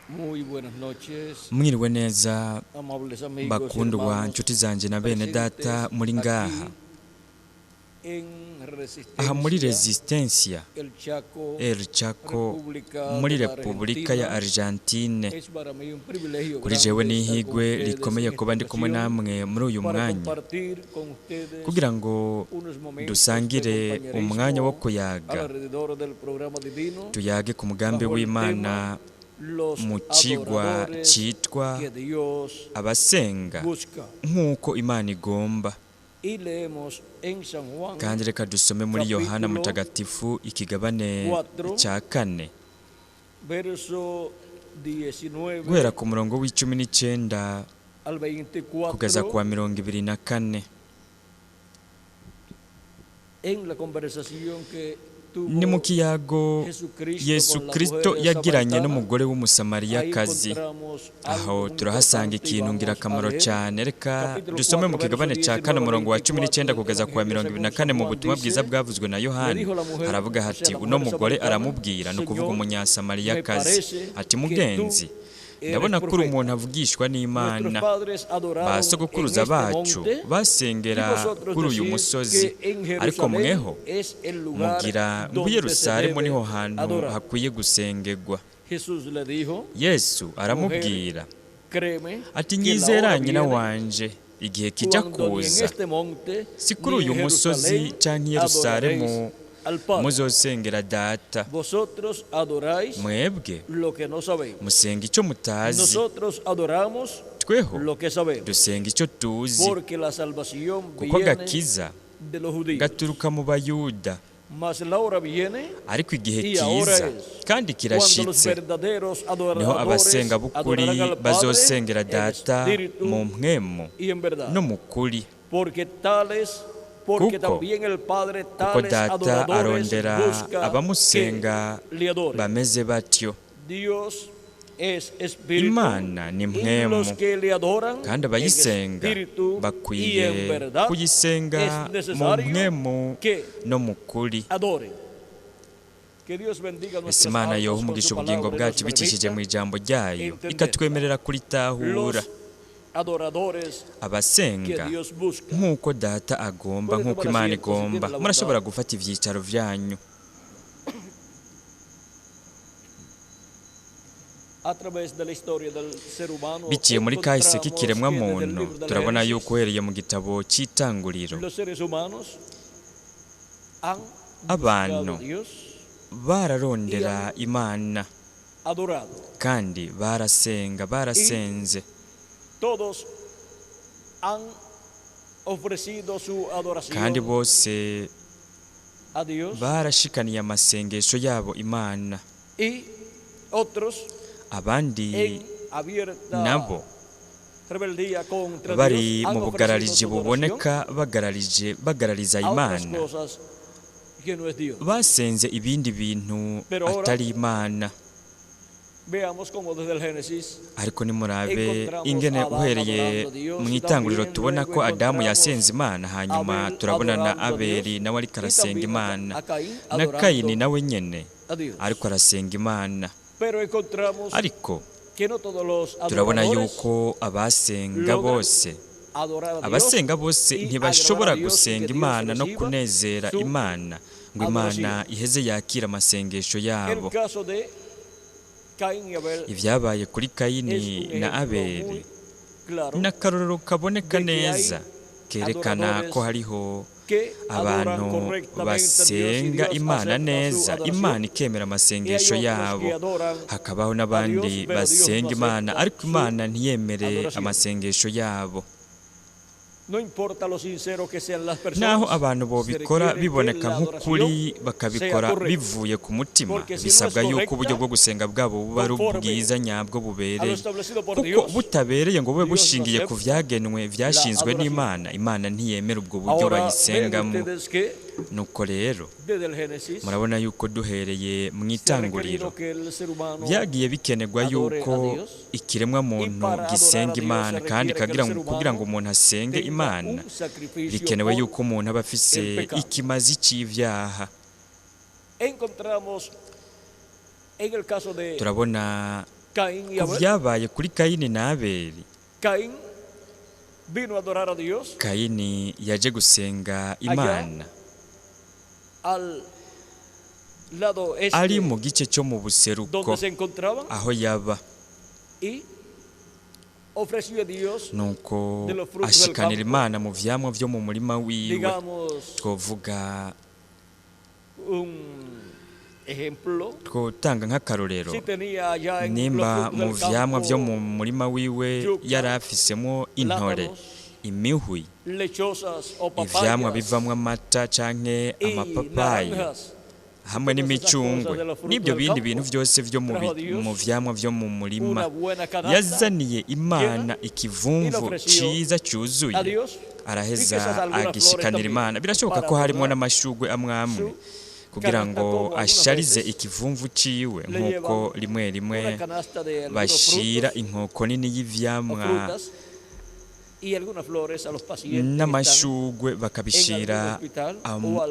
Muy buenas noches, Mwiriwe neza amables amigos y bakundwa hermanos nshuti zanje na bene data muri ngaha aquí en aha muri Resistencia, Resistencia el Chaco República muri de la Repubulika ya Argentina. Argentine. Es para mí un privilegio Kuri jewe grande estar con n'ihigwe ustedes rikomeye en kuba ndi esta kumwe ocasión namwe muri uyu para mwanya compartir con ustedes kugira ngo unos momentos dusangire de umwanya wo compañerismo kuyaga alrededor del programa divino tuyage ku mugambi bajo el w'Imana los mu kigwa adoradores cyitwa que Dios Abasenga busca. nk'uko Imana igomba. Y leemos en San Juan Kandi reka dusome muri Yohana Mutagatifu ikigabane cya kane verso 19 guhera ku murongo w'19 al 24 kugeza kuwa 24. en la conversación que Ni mu kiyago Yesu Kristo yagiranye n'umugore w'umusamariyakazi. Aho turahasanga ikintu ngirakamaro cyane. Reka dusome mu kigabane cya kane umurongo wa 19 kugeza kuwa 24 mu butumwa bwiza bwavuzwe na Yohana. Haravuga hati uno mugore aramubwira no kuvuga umunyasamariyakazi ati mugenzi, ndabona ko uri umuntu avugishwa n'Imana. Ba sogokuruza bacu basengera kuri uyu musozi, ariko mweho mugira ngo Yerusalemu niho hantu hakwiye gusengerwa. Yesu aramubwira ati nyizera nyina wanje, igihe kijya kuza si kuri uyu musozi cyangwa Yerusalemu muzosengera data. Mwebwe musenga icyo mutazi, tweho dusenga icyo tuzi, kuko gakiza gaturuka mu Bayuda. Ariko igihe kiza kandi kirashitse, niho abasenga b'ukuri bazosengera data mu mpwemu no mu kuri. Kuko data arondera abamusenga bameze batyo. Imana ni mpwemu, kandi abayisenga bakwiye kuyisenga mu mpwemu no mu kuri. Ese Imana yoha umugisha ubugingo bwacu bicishije mu ijambo ryayo, ikatwemerera kuritahura. Abasenga nk'uko data agomba, nk'uko Imana igomba, murashobora gufata ibyicaro byanyu. Biciye muri kahise k'ikiremwa muntu, turabona yuko uhereye mu gitabo cy'itanguriro abantu bararondera Imana kandi barasenze. Kandi bose barashikaniye amasengesho yabo Imana. Abandi nabo bari mu bugarariji buboneka, bagarariza Imana, basenze ibindi bintu atari Imana. Ariko nimurabe ingene uhereye mu itanguriro tubona ko Adamu yasenze Imana, hanyuma turabona na Abeli nawe ariko arasenga Imana, na Kayini nawe nyene ariko arasenga Imana. Ariko turabona yuko abasenga bose ntibashobora gusenga Imana no kunezera Imana ngo Imana iheze yakira amasengesho yabo. Ibyabaye kuri Kayini na Abeli n'akarorero kaboneka neza kerekana ko hariho abantu basenga Imana neza, Imana ikemera amasengesho yabo. Hakabaho n'abandi basenga Imana ariko Imana ntiyemere amasengesho yabo. Naho abantu bobikora biboneka nk'ukuri, bakabikora bivuye ku mutima, bisabwa yuko uburyo bwo gusenga bwabo buba ari ubwiza nyabwo bubereye. Kuko butabereye ngo bube bushingiye ku vyagenwe vyashinzwe n'Imana, Imana ntiyemera ubwo buryo bayisengamo. Nuko rero murabona yuko duhereye mu itanguriro byagiye bikenerwa yuko ikiremwa muntu gisenga Imana, kandi kugira ngo umuntu asenge Imana bikenewe yuko umuntu aba afise ikimazi c'ivyaha. Turabona Caín y ku Abel. byabaye kuri Kayini na Abeli. Caín vino a adorar a Dios Kayini yaje gusenga Imana al lado ari este mu gice cyo mu buseruko donde se encontraban aho yaba, y ofreció a Dios, nuko de los frutos del ashikanira campo, Imana mu vyamwa vyo mu murima wiwe. digamos, Twovuga, un ejemplo. twotanga nk'akarorero, Si tenía allá en los nimba frutos mu del vyamwa vyo campo mu murima wiwe yuca, yari afisemo intore, plátanos, imihwi, lechosas o ivyamwa papayas bivamwo amata canke y amapapayi naranjas, hamwe n'imicungwe n'ibyo bindi bintu byose vyo mu vyamwa vyo mu una murima, buena canasta yazaniye Imana ikivumvu ofreció ciza a cyuzuye, Dios. araheza agishikanira Imana. Birashoboka ko harimo n'amashugwe amwe kugira ngo asharize ikivumvu ciwe, nk'uko rimwe rimwe Una canasta de algunos bashira frutos inkoko nini o y'ivyamwa frutas y algunas flores a los pacientes que están n'amashugwe bakabishira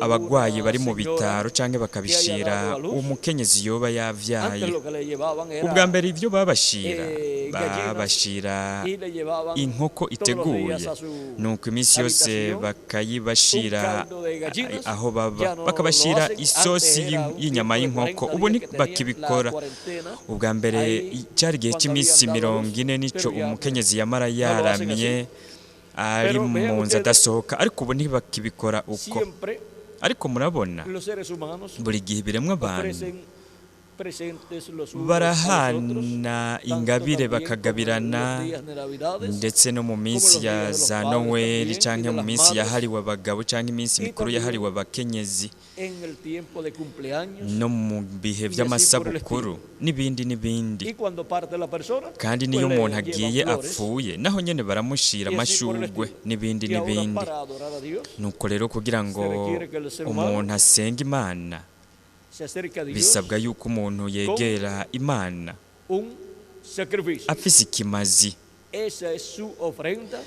abagwayi bari mu bitaro canke bakabishira umukenyezi yoba antes yavyaye. lo que le llevaban Ubwa era mbere ivyo babashira gallinas babashira y le llevaban inkoko todos los iteguye, días a su nuko iminsi yose habitación bakayibashira un caldo de gallinas. aho baba, Ya no bakabashira lo hacen. isosi Antes era un y'inyama tiempo de y'inkoko, 40 ubu días que ntibakibikora. tenían la cuarentena. Ubwa mbere Ahí, cyari igihe cuando cy'iminsi habían dado luz, 40 nico pero ya umukenyezi yamara no lo hacen yaramye ari Pero vean mu nzu ustedes, adasohoka, ariko ubu ntibakibikora uko. siempre Ariko murabona los seres humanos buri gihe biremwa abantu ofrecen presentes los unos a los otros, barahana tanto ingabire también como en bakagabirana, los días de Navidades, ndetse no mu minsi ya za Noweli canke mu minsi yahariwe abagabo canke iminsi mikuru yahariwe abakenyezi, en el tiempo de cumpleaños. no mu bihe by'amasabukuru n'ibindi n'ibindi. Y cuando parte la persona, Kandi pues niyo le umuntu llevan agiye flores, apfuye naho nyene baramushira y así por el amashugwe estilo. n'ibindi Y ahora n'ibindi. para adorar a Dios, Nuko rero kugira ngo se requiere que el ser humano umuntu asenga Imana, se acerca a Dios bisabwa yuko umuntu yegera Imana un sacrificio. afise ikimazi. Esa es su ofrenda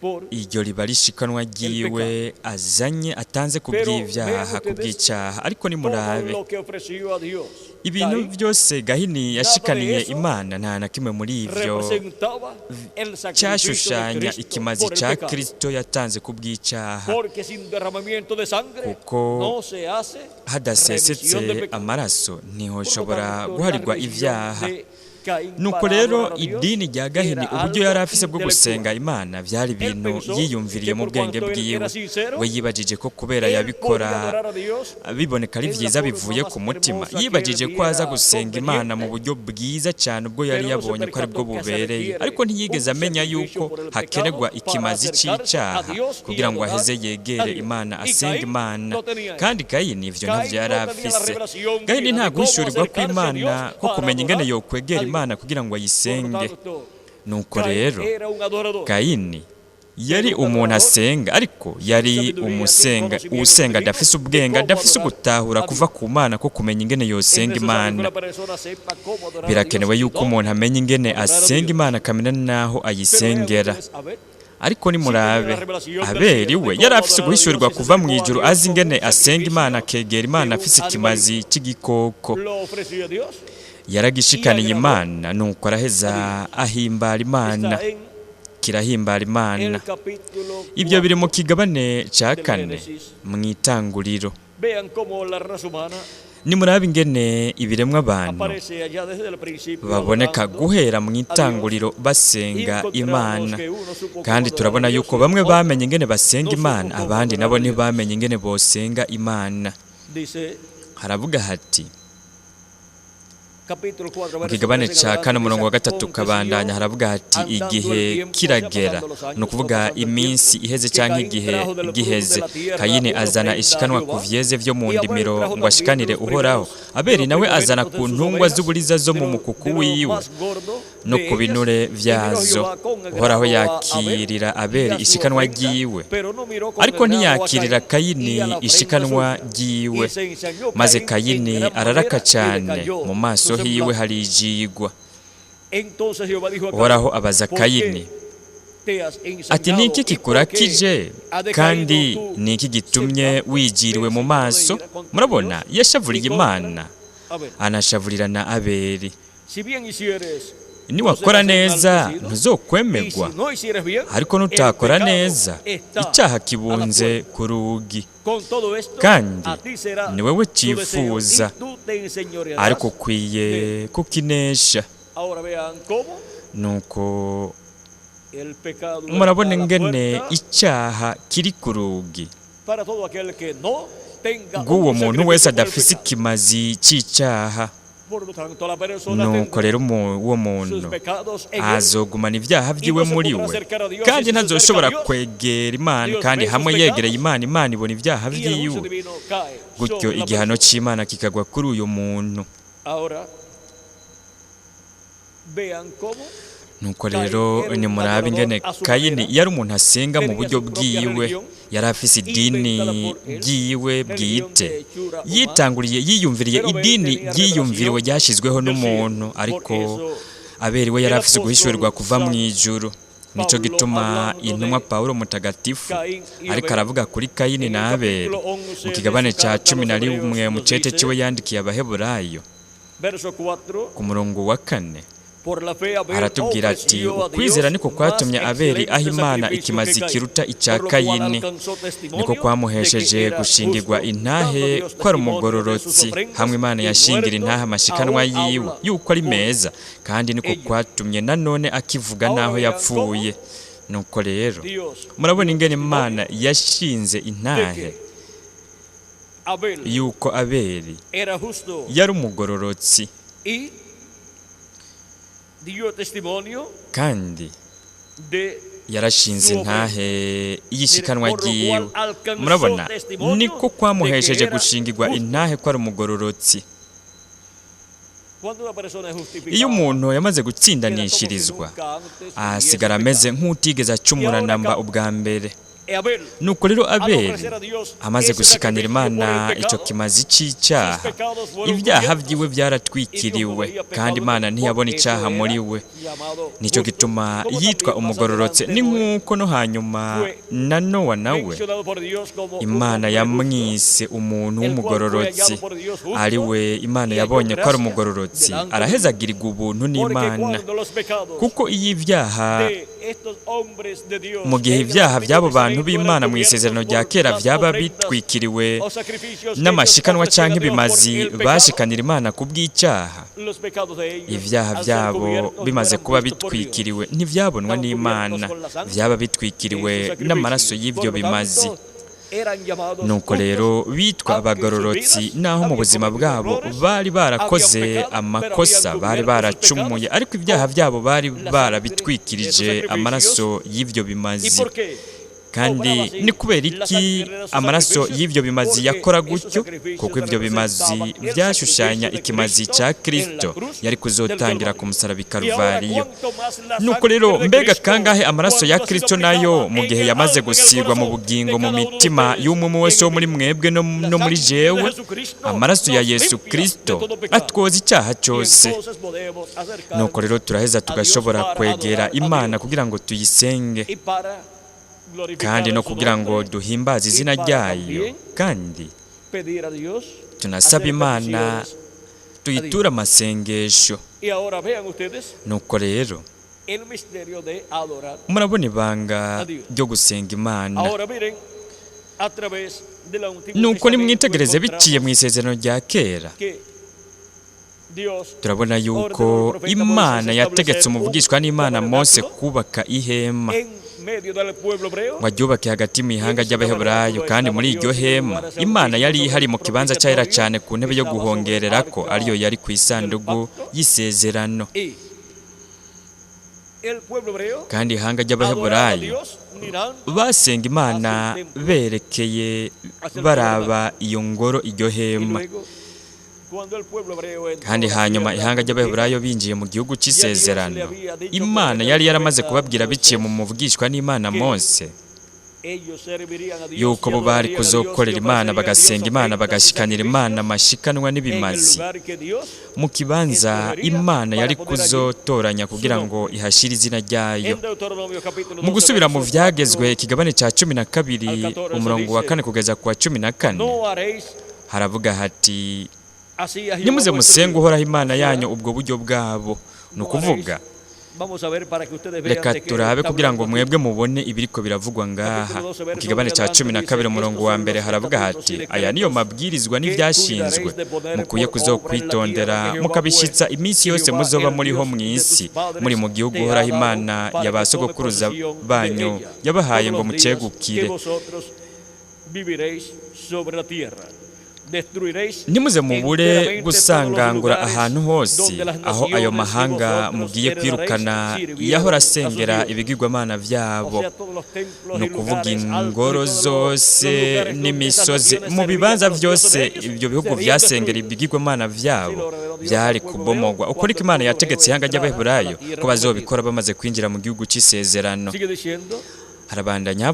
por Iryo riba rishikanwa ryiwe azanye atanze ku bw'ivyaha, ku bw'icyaha. Ariko todo nimurabe lo que ofreció a Dios. ibintu Caín byose Gahini yashikaniye Imana, nta na kimwe muri ivyo representaba el sacrificio de cyashushanya Cristo ikimazi por el ca pecado. Kristo yatanze ku bw'icyaha, Porque sin derramamiento de sangre kuko no se hace hadasesetse remisión del pecado. amaraso Por lo ntihoshobora tanto, guharirwa la religión ivyaha. de Caín Nuko para rero adorar a Dios idini rya Gahini era uburyo algo yari afise bwo intelectual. gusenga Imana byari Él ibintu pensó yiyumviriye que mu por bwenge cuanto él bwiwe. era sincero, We yibajije ko kubera él yabikora podía adorar a Dios biboneka ari en la vyiza forma bivuye más ku mutima, hermosa que yibajije él ko aza viera gusenga Imana mu conveniente, buryo bwiza cyane ubwo yari pero no se yabonye ko ari bwo percató que se bubereye, requiere ariko ntiyigeze un amenya sacrificio yuko por el hakenerwa pecado ikimazi para acercarse c'icaha a Dios y kugira ngo adorar aheze a yegere Dios. Imana, Y asenge Caín Imana. no tenía eso. Kandi Kayini ivyo Caín ntavyo yari no tenía la afise. revelación Gahini divina nta de cómo guhishurirwa acercarse a kw'Imana Dios ko para kumenya ingene adorar yokwegera a Dios. Imana kugira ngo Por ayisenge. lo tanto, Nuko Caín rero era un adorador. Kayini yari umuntu asenga, ariko yari usenga adafise ubwenge, adafise ugutahura kuva ku Mana ko kumenya ingene yosenga Imana. Birakenewe yuko umuntu amenya ingene asenga Imana, akamenya naho ayisengera. Ariko nimurabe Abeli we yari afise guhishurirwa kuva mu ijuru, azi ingene asenga Imana, akegera Imana afise ikimazi c'igikoko. Yaragishikaniye Imana, nuko araheza ahimbara Imana, kirahimbara Imana. Ibyo biri mu kigabane ca kane mu itanguriro. Nimurabe ingene ibiremwa abantu baboneka guhera mu itanguriro basenga Imana, kandi turabona yuko bamwe bamenye ingene basenga Imana, abandi nabo ntibamenye ingene bosenga Imana. Haravuga hati mu kigabane ca kane umurongo wa 3 kabandanya, haravuga hati igihe kiragera, ni ukuvuga iminsi iheze canke igihe giheze, Kayini azana ishikanwa ku vyeze vyo mu ndimiro ngo ashikanire Uhoraho. Abeli nawe azana ku ntungwa z'uburiza zo mu mukuku wiwe no ku binure vyazo. Uhoraho yakirira Abeli ishikanwa ryiwe, ariko ntiyakirira Kayini ishikanwa ryiwe, maze Kayini araraka cane, mu maso hiwe harijigwa. Uhoraho abaza Kayini ati, niki kikurakije kandi niki gitumye wijiriwe mu maso? Murabona yashavuriye Imana, anashavurira na Abeli. niwakora neza ntuzokwemerwa, ariko nutakora neza icyaha kibunze ku rugi, kandi ni wowe cyifuza, ariko ukwiye kukinesha. Nuko murabona ingene icyaha kiri ku rugi bw'uwo muntu wese adafise ikimazi cy'icyaha. Nuko rero uwo muntu azogumana ibyaha byiwe muri we, kandi ntazoshobora kwegera Imana, kandi hamwe yegereye Imana, Imana ibona ibyaha byiwe, gutyo igihano cy'Imana kikagwa kuri uyu muntu. Nuko rero nimurabe ingene Kayini yari umuntu asenga mu buryo bwiwe, yari afise idini ryiwe bwite, yitanguriye yiyumviriye idini ryiyumviriwe ryashyizweho n'umuntu, ariko Abeli we yari afise guhishurirwa kuva mu ijuru. Nico gituma intumwa Pawulo mutagatifu ariko aravuga kuri Kayini na Abeli mu kigabane ca 11 mu cete ciwe yandikiye Abaheburayo ku murongo wa 4. Aratubwira ati ukwizera niko kwatumye Abeli aho Imana ikimazi kiruta icya Kayini, niko kwamuhesheje gushingirwa intahe ko ari umugororotsi, hamwe Imana yashingira intahe amashikanwa yiwe yuko ari meza, kandi niko kwatumye nanone akivuga naho yapfuye. Nuko rero murabona ingene Imana yashinze intahe yuko Abeli yari umugororotsi, kandi yarashinze intahe y'ishikanwa ryiwe. Murabona niko kwamuhesheje gushingirwa intahe ko ari umugororotsi. Iyo umuntu yamaze gutsindanishirizwa asigara ameze nk'utigeze acumura namba ubwa mbere. Nuko rero Abeli amaze gushikanira Imana icyo kimazi cy'icyaha, ibyaha byiwe byaratwikiriwe, kandi Imana ntiyabona icyaha muri we. Nicyo gituma yitwa umugororotse. Ni nk'uko no hanyuma na Nowa nawe Imana yamwise umuntu w'umugororotsi, ari we Imana yabonye ko ari umugororotsi, arahezagirirwa ubuntu n'Imana. Kuko iyo ibyaha, mu gihe ibyaha by'abo bantu b'Imana mu isezerano rya kera byaba bitwikiriwe n'amashikanwa cyangwa ibimazi bashikanira Imana ku bw'icyaha, ibyaha byabo bimaze kuba bitwikiriwe ntibyabonwa n'Imana, byaba bitwikiriwe n'amaraso y'ibyo bimazi. Nuko rero bitwa abagororotsi, naho mu buzima bwabo bari barakoze amakosa, bari baracumuye, ariko ibyaha byabo bari barabitwikirije amaraso y'ibyo bimazi. Kandi ni kubera iki amaraso y'ibyo bimazi yakora gutyo? Kuko ibyo bimazi byashushanya ikimazi cya Kristo yari kuzotangira ku musaraba i Karuvariyo. Nuko rero mbega kangahe amaraso ya Kristo nayo mu gihe yamaze gusigwa mu bugingo mu mitima y'umwe wese wo muri mwebwe no muri jewe, amaraso ya Yesu Kristo atwoza icyaha cyose. Nuko rero turaheza tugashobora kwegera Imana kugira ngo tuyisenge, kandi no kugira ngo duhimbaze izina ryayo, kandi tunasaba Imana tuyitura amasengesho. Nuko rero murabona ibanga ryo gusenga Imana. Nuko nimwitegereze biciye mu isezerano rya kera, turabona yuko Imana yategetse umuvugishwa n'Imana Mose kubaka ihema, waryubake hagati mu ihanga ry'Abaheburayo, kandi muri iryo hema Imana yari ihari mu kibanza cyahera cyane ku ntebe yo guhongererako, ariyo yari ku isanduku y'isezerano. Kandi ihanga ry'Abaheburayo basenga Imana berekeye baraba iyo ngoro, iryo hema. Kandi hanyuma ihanga ry'Abaheburayo binjiye mu gihugu cy'isezerano, Imana yari yaramaze kubabwira biciye mu muvugishwa n'Imana Mose yuko bo bari kuzokorera Imana, bagasenga Imana, bagashikanira Imana amashikanwa n'ibimazi mu kibanza Imana yari kuzotoranya kugira ngo ihashire izina ryayo. Mu gusubira mu Vyagezwe ikigabane cya 12 umurongo wa 4 kugeza ku wa 14 haravuga hati, nimuze musenga Uhoraho Imana yanyu ubwo buryo bwabo, ni ukuvuga reka turabe kugira ngo mwebwe mubone ibiriko biravugwa ngaha. Mu kigabane cya 12 umurongo wa mbere haravuga hati, aya niyo mabwirizwa n'ivyashinzwe mukuye kuzokwitondera mukabishitsa iminsi yose muzoba muriho mw'isi muri mu gihugu uhoraho Imana yabasogokuruza banyu yabahaye ngo mucegukire. Nimuze mubure gusangangura ahantu hose aho ayo mahanga mugiye kwirukana yahora asengera ibigirwamana vyabo, no kuvuga ingoro zose n'imisozi mu bibanza vyose ibyo bihugu vyasengera ibigirwamana vyabo byari kubomogwa. Uko niko Imana yategetse ihanga ry'Abaheburayo ko bazobikora bamaze kwinjira mu gihugu c'isezerano. Harabandanya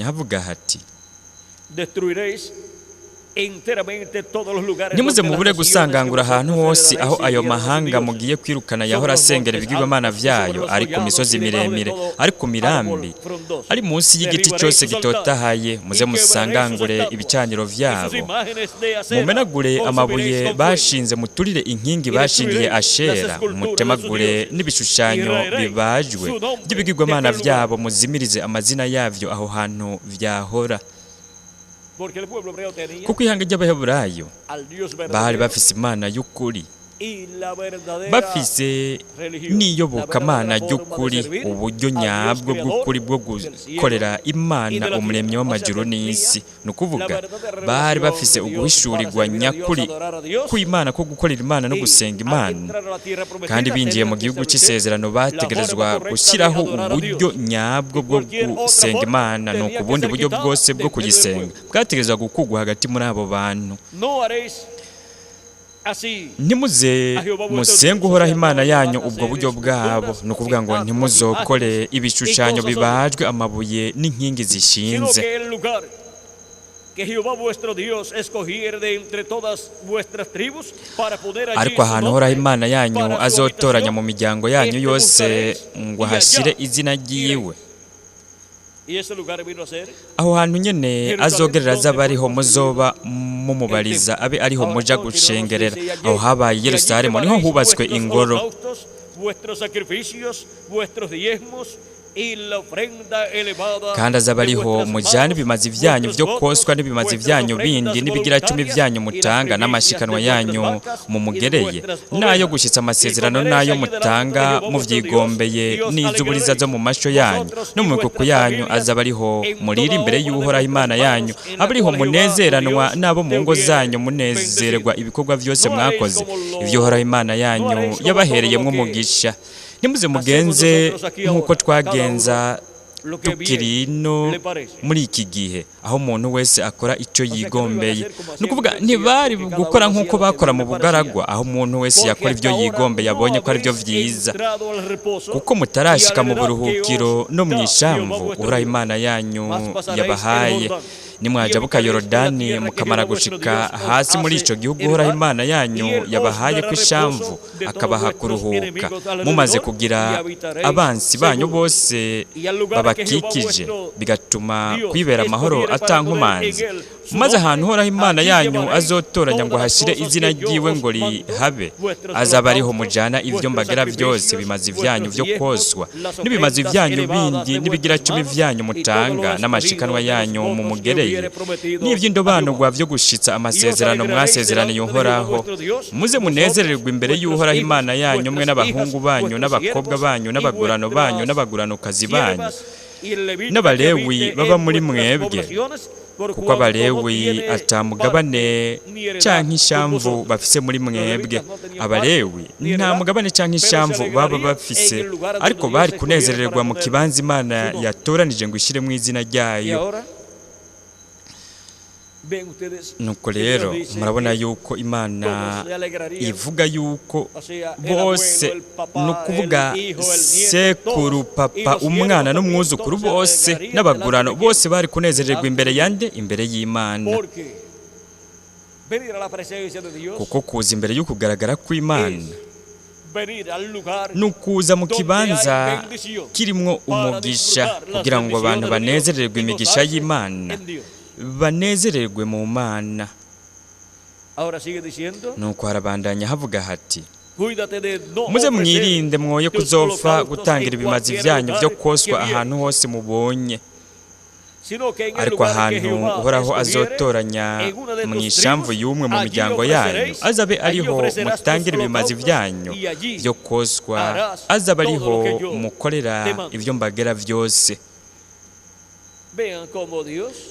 havuga hati nimuze mubure gusangangura ahantu hose aho ayo mahanga mugiye kwirukana yahora asengera ibigirwamana vyayo, ari ku misozi miremire, ari ku mirambi, ari munsi y'igiti cyose gitotahaye. Muze musangangure ibicaniro vyabo, mumenagure amabuye bashinze, muturire inkingi bashingiye Ashera, mutemagure n'ibishushanyo bibajwe by'ibigirwamana vyabo, muzimirize amazina yavyo aho hantu vyahora. Kuko ihanga ry'Abaheburayo bari bafise Imana y'ukuri, bafise n'iyobokamana ry'ukuri, uburyo nyabwo bw'ukuri bwo gukorera Imana umuremyi w'amajuru n'isi. Ni ukuvuga bari bafise uguhishurirwa nyakuri kw'Imana ko gukorera Imana no gusenga Imana, kandi binjiye mu gihugu c'isezerano bategerezwa gushyiraho uburyo nyabwo bwo gusenga Imana. Ni ukubundi buryo bwose bwo kuyisenga bwategerezwa gukugwa hagati muri abo bantu. Nimuze musenge uhoraho Imana yanyu ubwo buryo bwabo, ni ukuvuga ngo ntimuzokore ibishushanyo bibajwe amabuye n'inkingi zishinze. Ariko ahantu uhoraho Imana yanyu azotoranya mu miryango yanyu yose ngo ahashyire izina ryiwe, aho hantu nyene azogerera azabariho muzoba mumubariza abe ariho muja gushengerera. Aho habaye Yerusalemu niho hubatswe ingoro. Kandi azabariho mujane ibimazi vyanyu vyo koswa n'ibimazi vyanyu bindi n'ibigira cumi vyanyu mutanga n'amashikanwa yanyu mumugereye, nayo gushitsa amasezerano nayo mutanga muvyigombeye n'izuburiza zo mu masho yanyu no mu mikoko yanyu. Azabariho murira imbere y'Uhoraho Imana yanyu, abariho munezeranwa nabo mu ngo zanyu, munezererwa ibikorwa vyose mwakoze ivyo Uhoraho Imana yanyu yabahereyemwo umugisha. Nimuze mugenze nk'uko twagenza tukiri ino muri iki gihe, aho umuntu wese akora icyo yigombeye. Ni ukuvuga ntibari gukora nk'uko bakora mu bugaragwa, aho umuntu wese yakora ibyo yigombeye yabonye ko ari byo vyiza, kuko mutarashika mu buruhukiro no mu ishamvu Uhoraho Imana yanyu yabahaye. Nimwaja buka Yorodani mukamara gushika hasi muri ico gihugu Uhoraho Imana yanyu yabahaye ku ishamvu, akabaha kuruhuka, mumaze kugira abansi banyu bose babakikije, bigatuma kwibera amahoro atankomanzi. Maze ahantu Uhoraho Imana yanyu azotoranya ngo hashire izina ryiwe ngo rihabe, azaba ariho mujana ivyo mbagera vyose, bimazi vyanyu vyo koswa n'ibimazi vyanyu bindi n'ibigira cumi vyanyu mutanga n'amashikanwa yanyu mu mugereye n'ivy'indobanurwa vyo gushitsa amasezerano mwasezeraniye Uhoraho. Muze munezererwe imbere y'Uhoraho Imana yanyu, mwe n'abahungu banyu n'abakobwa banyu n'abagurano banyu n'abaguranokazi banyu n'abalewi baba muri mwebwe, kuko abalewi atamugabane canke ishamvu bafise muri mwebwe. Abalewi nta mugabane canke ishamvu baba bafise, ariko bari kunezererwa mu kibanza Imana yatoranije ngo ishiremwo izina ryayo. Nuko rero murabona yuko Imana ivuga yuko bose, nukuvuga sekuru, papa, umwana n'umwuzukuru bose n'abagurano bose bari kunezererwa imbere yande, imbere y'Imana. Kuko kuza imbere y'ukugaragara kw'Imana nukuza mu kibanza kirimwo umugisha, kugira ngo abantu banezererwe imigisha y'Imana, banezererwe mu Mana. Nuko harabandanya havuga hati muze mwirinde mwoye kuzopfa gutangira ibimazi byanyu byo koswa ahantu hose mubonye, ariko ahantu uhoraho azotoranya mu ishamvu y'umwe mu miryango yanyu azabe ariho mutangira ibimazi byanyu byo koswa, azabe ariho mukorera ibyo mbagera byose.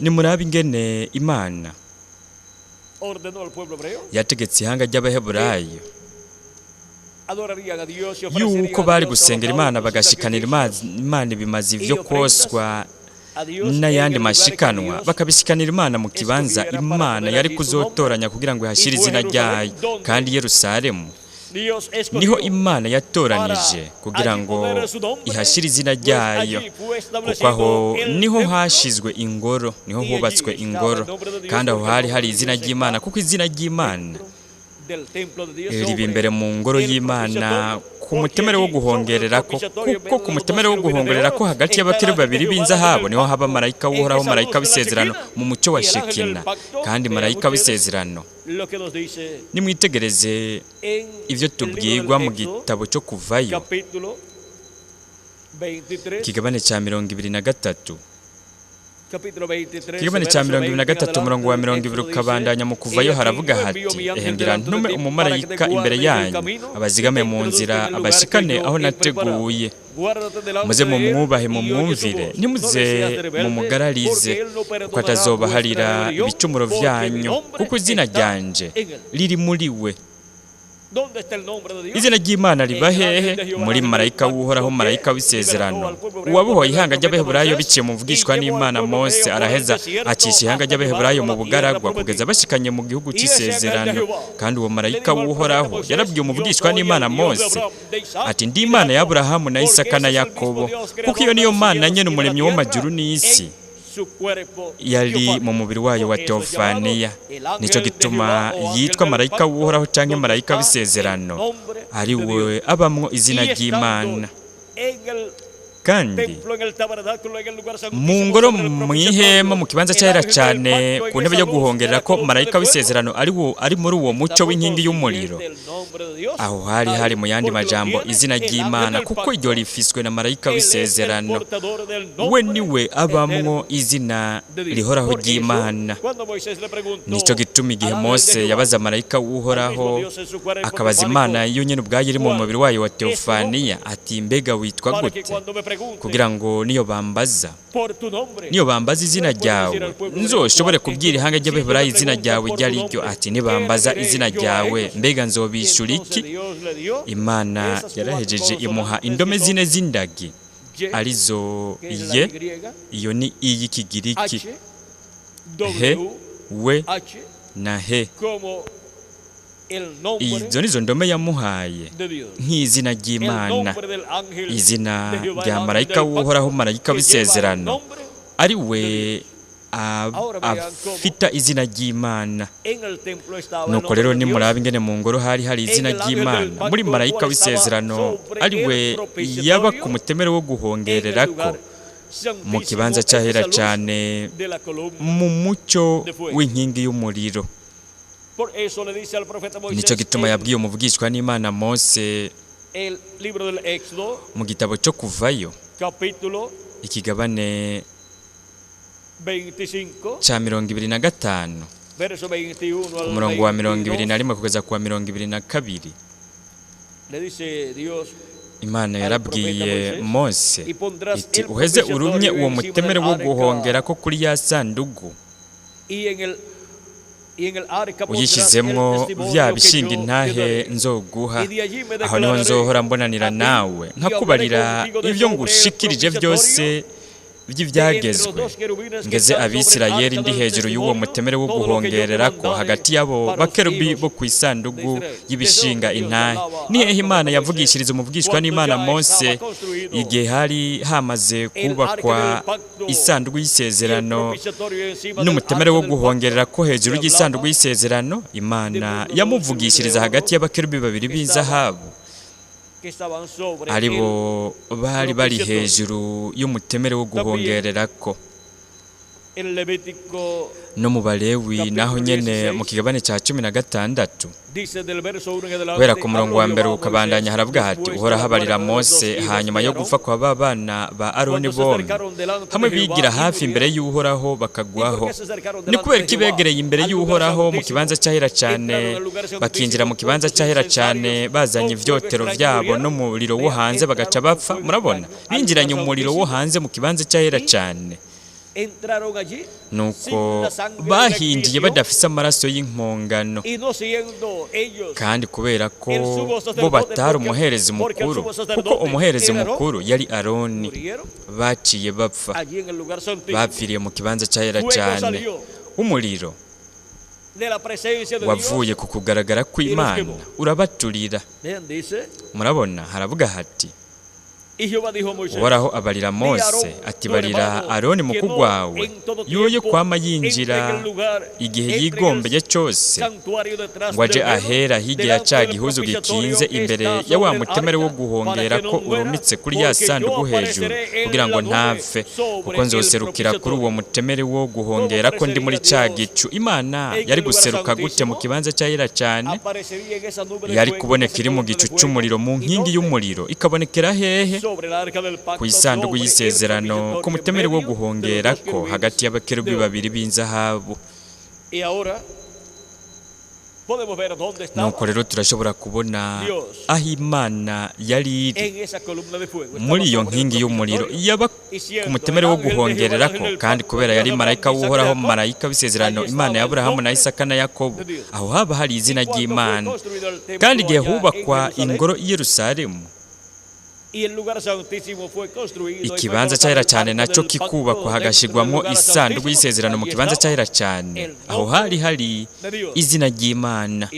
Nimurabe ingene Imana yategetse ihanga ry'Abaheburayo yuko bari gusengera Imana bagashikanira Imana ibimazi byo koswa n'ayandi mashikanwa, bakabishikanira Imana mu kibanza Imana yari kuzotoranya kugira ngo ihashire izina ryayo. Kandi Yerusalemu niho Imana yatoranije kugira ngo ihashire izina ryayo, kuko aho niho hashizwe ingoro, niho hubatswe ingoro, kandi aho hari izina ry'Imana, kuko izina ry'Imana riba imbere mu ngoro y'Imana ku mutemere wo guhongerera ko, kuko ku mutemere wo guhongerera ko hagati y'abakerubi babiri b'inzahabu niho haba marayika w'Uhoraho, marayika w'isezerano mu mucyo wa Shekina. Kandi marayika w'isezerano, nimwitegereze ibyo tubwirwa mu gitabo cyo Kuvayo ikigabane cya 23, ikigabane cya 23 umurongo wa 20 ukabandanya mu Kuvayo haravuga hati, ehengira ntume umumarayika imbere yanyu abazigame mu nzira, abashikane aho nateguye. Muze mumwubahe mumwumvire, ntimuze mumugararize, kuko atazobaharira ibicumuro byanyu, kuko izina ryanje riri muri we. Izina ry'Imana riba hehe? Muri marayika w'Uhoraho, marayika w'isezerano, uwabohoye ihanga ry'Abaheburayo biciye mu mvugishwa n'Imana. Mose araheza acisha ihanga ry'Abaheburayo mu bugaragwa kugeza bashikanye mu gihugu cy'isezerano. Kandi uwo marayika w'Uhoraho yarabwiye umuvugishwa n'Imana Mose ati, ndi Imana ya Aburahamu na Isaka na Yakobo, kuko iyo niyo Mana nyene umuremyi w'amajuru n'isi, yari mu mubiri wayo wa teofaniya. Nicyo gituma yitwa marayika w'Uhoraho canke marayika w'isezerano, ari we abamwo izina ry'Imana. Kandi mu ngoro mw'ihema mu kibanza cyahera cyane ku ntebe yo guhongerera ko marayika w'isezerano ari muri uwo mucyo w'inkingi y'umuriro, aho hari mu yandi majambo izina ry'Imana, kuko iryo rifiswe na marayika w'isezerano. We niwe abamwo izina rihoraho ry'Imana. Nicyo gituma igihe Mose yabaza marayika w'Uhoraho akabaza Imana yo nyene ubwayo iri mu mubiri wayo wa teofaniya ati, mbega witwa gute? Kugira ngo niyo bambaza izina ryawe nzoshobore kubwira ihanga ry'Abaheburayo izina ryawe iryo ari ryo. Ati, nibambaza izina ryawe mbega nzobishura iki? Imana yarahejeje imuha indome zine z'indagi, arizo ye, iyo ni iy'ikigiriki, he, we na he. Izo nizo ndome yamuhaye nk'izina ry'Imana, izina rya marayika w'Uhoraho, marayika w'isezerano, ari we afita izina ry'Imana. Nuko rero nimurabe ingene mu ngoro hari izina ry'Imana muri marayika w'isezerano, ari we yaba ku mutemere wo guhongerera ko mu kibanza cyahera cyane mu mucyo w'inkingi y'umuriro. Nicyo gituma yabwiye umuvugishwa n'Imana Mose mu gitabo cyo Kuvayo ikigabane cya 25 ku murongo wa 21 kugeza ku wa 22. Imana yarabwiye Mose iti, uheze urumye uwo mutemere wo guhongera ko kuri ya sandugu, uyishyizemwo bya bishinga intahe nzoguha, aho niho nzohora mbonanira nawe nkakubarira ibyo ngushikirije byose by'ibyagezwe, ngeze Abisirayeli ndi hejuru y'uwo mutemere wo guhongerera ko hagati yabo bakerubi bo ku isandugu y'ibishinga intahe. Ni hehe Imana yavugishiriza umuvugishwa n'Imana Mose igihe hari hamaze kubakwa isandugu y'isezerano n'umutemere wo guhongerera ko hejuru y'isandugu y'isezerano? Imana yamuvugishiriza hagati y'abakerubi babiri b'inzahabu, aribo bari hejuru y'umutemere wo guhongerera ko. no mu Balewi naho nyene mu kigabane ca 16 kubera ku murongo wa mbere ukabandanya haravuga hati uhora habarira Mose hanyuma yo gupfa kwa babana ba Aroni bombi hamwe bigira hafi imbere y'Uhoraho bakagwaho ni kubera kibegereye imbere y'Uhoraho mu kibanza cyahera cyane bakinjira mu kibanza cyahera cyane bazanye ivyotero vyabo no mu muriro wo hanze bagaca bapfa murabona binjiranye umuriro wo hanze mu kibanza cyahera cyane nuko bahingiye badafise amaraso y'impongano kandi kubera ko bo batari umuherezi mukuru kuko umuherezi mukuru yari Aroni baciye bapfa bapfiriye mu kibanza cyahera cyane umuriro wavuye ku kugaragara kw'Imana urabaturira murabona haravuga hati Uhoraho abarira Mose ati barira Aroni mukuru wawe yoye kwama yinjira igihe yigombeye cyose ngo aje ahera hirya ya ca gihuzu gikinze imbere ya wa mutemere wo guhongera ko urumitse kuri ya sanduku hejuru kugira ngo ntapfe kuko nzoserukira kuri uwo mutemere wo guhongera ko ndi muri ca gicu Imana yari guseruka gute mu kibanza cyahera cyane yari kuboneka iri mu gicu cy'umuriro mu nkingi y'umuriro ikabonekera hehe ku isanduku y'isezerano ku mutemere wo guhongera ko hagati y'abakerubi babiri b'inzahabu nuko rero turashobora kubona aho Imana yari iri muri iyo nkingi y'umuriro yaba ku mutemere wo guhongerera ko kandi kubera yari marayika w'Uhoraho marayika w'isezerano Imana ya Aburahamu na Isaka na Yakobo aho haba hari izina ry'Imana kandi igihe hubakwa ingoro i Yerusalemu ikibanza cyahera cyane nacyo kikubakwa hagashigwamo isanduku y'isezerano mu kibanza cyahera cyane aho hari izina ry'Imana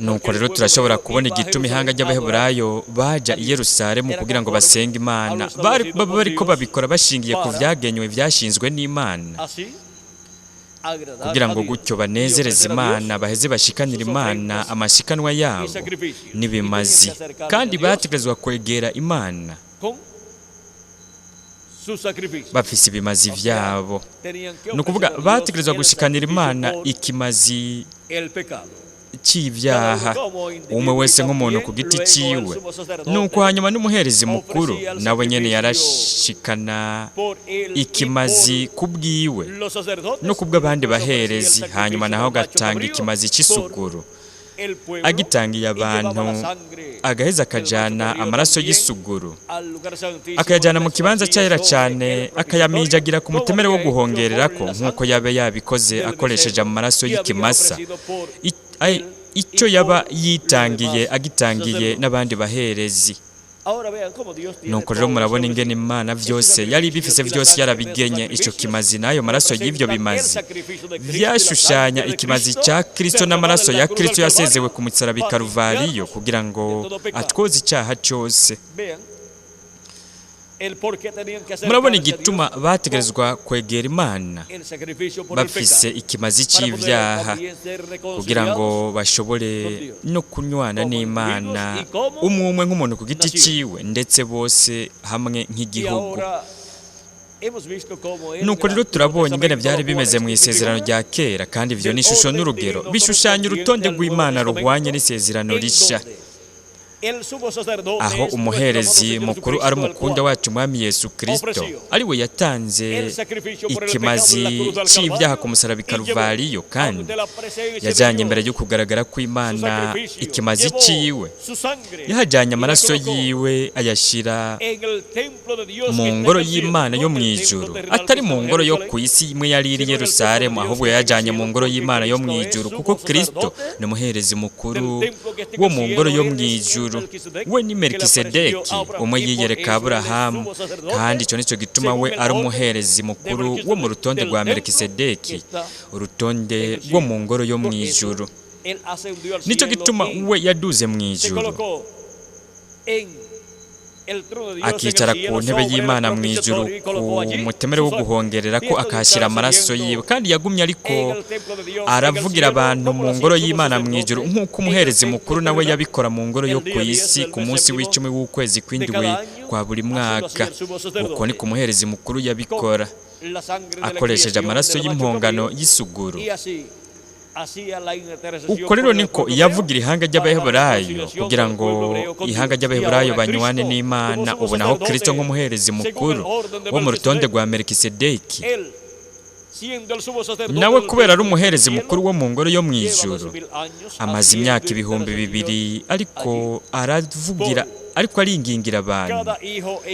nuko rero turashobora kubona igituma ihanga ry'Abaheburayo baja i Yerusalemu kugira ngo basenge Imana bariko babikora bashingiye ku vyagenywe vyashinzwe n'Imana kugira ngo gutyo banezereze Imana baheze bashikanira Imana amashikanwa yabo nibimazi kandi bategerezwa kwegera Imana bafise ibimazi vyabo nukuvuga bategerezwa gushikanira Imana ikimazi cy'ibyaha umwe wese nk'umuntu ku giti ciwe nuko hanyuma n'umuherezi mukuru nawe nyene yarashikana ikimazi kubwiwe no kubw'abandi baherezi hanyuma naho gatanga ikimazi c'isuguru agitangiye abantu agaheza akajana amaraso y'isuguru akayajana mu kibanza cyahera cyane akayamijagira ku mutemere wo guhongerera ko nk'uko yabe yabikoze akoresheje amaraso y'ikimasa icyo yaba yitangiye agitangiye n'abandi baherezi nuko rero murabona ingene Imana byose yari bifise byose yarabigenye ico kimazi nayo maraso y'ivyo bimazi byashushanya ikimazi cya Kristo n'amaraso ya Kristo yasezewe ku musaraba Karuvariyo kugira ngo atwoze icyaha cyose murabona igituma bategerezwa kwegera Imana bafise ikimazi cy'ibyaha kugira ngo bashobore no kunywana n'Imana umwe nk'umuntu ku giti ciwe ndetse bose hamwe nk'igihugu nuko rero turabonye ingene byari bimeze mu isezerano rya kera kandi ivyo ni ishusho n'urugero bishushanya urutonde rw'Imana ruhwanye n'isezerano risha aho umuherezi mukuru ari umukunda wacu Mwami Yesu Kristo ari we yatanze ikimazi cy'ibyaha ku musaraba Karuvariyo kandi yajanye imbere yo kugaragara kw'Imana ikimazi ciwe yahajanye amaraso yiwe ayashira mu ngoro y'Imana yo mwijuru atari mu ngoro yo ku isi imwe yari iri Yerusalemu ahubwo yajanye mu ngoro y'Imana yo mwijuru kuko Kristo ni umuherezi mukuru wo mu ngoro yo mwijuru we ni Melikisedeki umwe yiyereka Aburahamu kandi icyo nicyo gituma we ari umuherezi mukuru wo mu rutonde rwa Melikisedeki urutonde rwo mu ngoro yo mwijuru nicyo gituma we yaduze mwijuru akicara ku ntebe y'Imana mu ijuru ku mutemere wo guhongerera ko akahashyira amaraso yiwe, kandi yagumye ariko aravugira abantu mu ngoro y'Imana mu ijuru nk'uko umuherezi mukuru nawe yabikora mu ngoro yo ku isi ku munsi w'icumi w'ukwezi kw'indwi kwa buri mwaka. Uko ni ku muherezi mukuru yabikora akoresheje amaraso y'impongano y'isuguru. Uko rero niko yavugira ihanga ry'Abaheburayo kugira ngo ihanga ry'Abaheburayo banywane n'Imana. Ubu naho Kristo nk'umuherezi mukuru wo mu rutonde rwa Melikisedeki, nawe kubera ari umuherezi mukuru wo mu ngoro yo mu ijuru, amaze imyaka 2000 ariko aringingira abantu,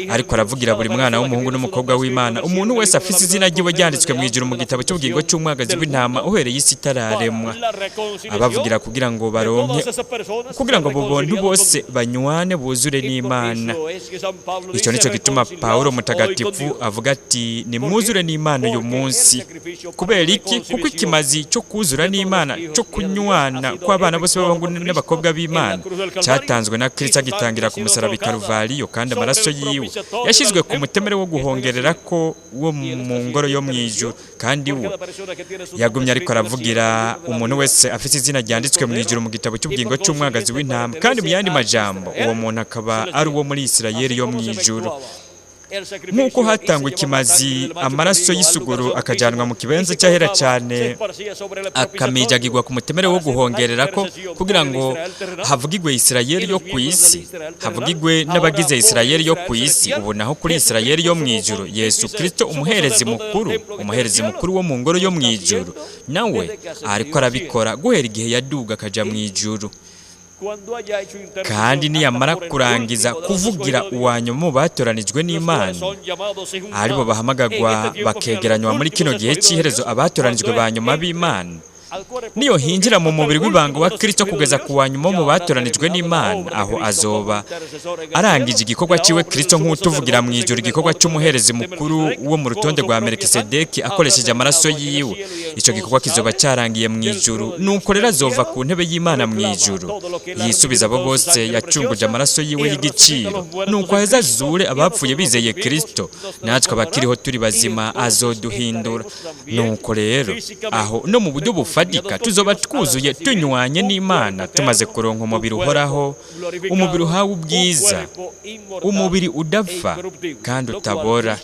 ariko aravugira buri mwana w'umuhungu n'umukobwa w'Imana, umuntu wese afise izina ryiwe ryanditswe mu ijuru mu gitabo cy'ubugingo cy'umwagazi w'intama uhereye isi itararemwa. Abavugira kugira ngo baronke, kugira ngo abo bantu bose banywane buzure n'Imana. Icyo nicyo gituma Pawulo mutagatifu avuga ati nimwuzure n'Imana uyu munsi. Kubera iki? Kuko ikimazi cyo kuzura n'Imana, cyo kunywana kw'abana bose b'abahungu n'abakobwa b'Imana cyatanzwe na Kristo agitangira ku musaraba i Karuvaliyo, kandi amaraso yiwe yashyizwe ku mutemere wo guhongerera ko wo mu ngoro yo mu ijuru. Kandi we yagumye ariko aravugira umuntu wese afite izina ryanditswe mu ijuru mu gitabo cy'ubugingo cy'umwagazi w'intama, kandi mu yandi majambo uwo muntu akaba ari uwo muri Isirayeli yo mu ijuru. Nk'uko hatangwa ikimazi amaraso y'isuguru akajyanwa mu kibanza cyahera cyane akamijagirwa ku mutemere wo guhongerera ko kugira ngo havugigwe Isirayeli yo ku isi, havugigwe n'abagize Isirayeli yo ku isi. Ubu naho kuri Isirayeli yo mu ijuru, Yesu Kristo umuherezi mukuru wo mu ngoro yo mu ijuru, nawe ariko arabikora guhera igihe yaduga akaja mu ijuru. Kandi niyamara kurangiza kuvugira uwanyuma mu batoranijwe n'Imana, aribo bahamagagwa bakegeranywa muri kino gihe cy'iherezo, abatoranijwe ba nyuma b'Imana, niyo hinjira mu mubiri w'ibanga wa Kristo kugeza ku wanyuma mu batoranijwe n'Imana, aho azoba arangije igikorwa cyiwe Kristo nk'utuvugira mu ijuru, igikorwa cy'umuherezi mukuru wo mu rutonde rwa Melikisedeki akoresheje amaraso yiwe. Icyo gikorwa kizoba cyarangiye mu ijuru, nuko rero azova ku ntebe y'Imana mu ijuru yisubiza abo bose yacunguje amaraso yiwe y'igiciro, nuko aheza azure abapfuye bizeye Kristo, natwe abakiriho turi bazima azoduhindura. Nuko rero aho no mu buryo bufatika tuzoba twuzuye tunywanye n'Imana, tumaze kuronka umubiri uhoraho, umubiri uhawe ubwiza, umubiri udapfa kandi utabora,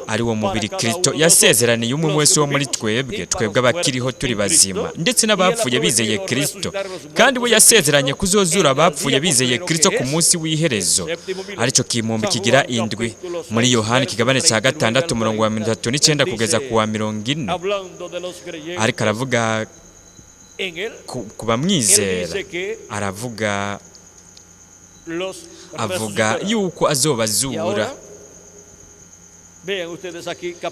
ari wo mubiri Kristo yasezeraniye umwe wese wo muri twebwe abakiriho turi bazima ndetse n'abapfuye bizeye Kristo. Kandi we yasezeranye kuzozura abapfuye bizeye Kristo ku munsi w'iherezo, aricyo kimumbi kigira indwi muri Yohana ikigabane cya 6 umurongo wa 39 kugeza ku wa 40. Ariko aravuga ku bamwizera, avuga yuko azobazura.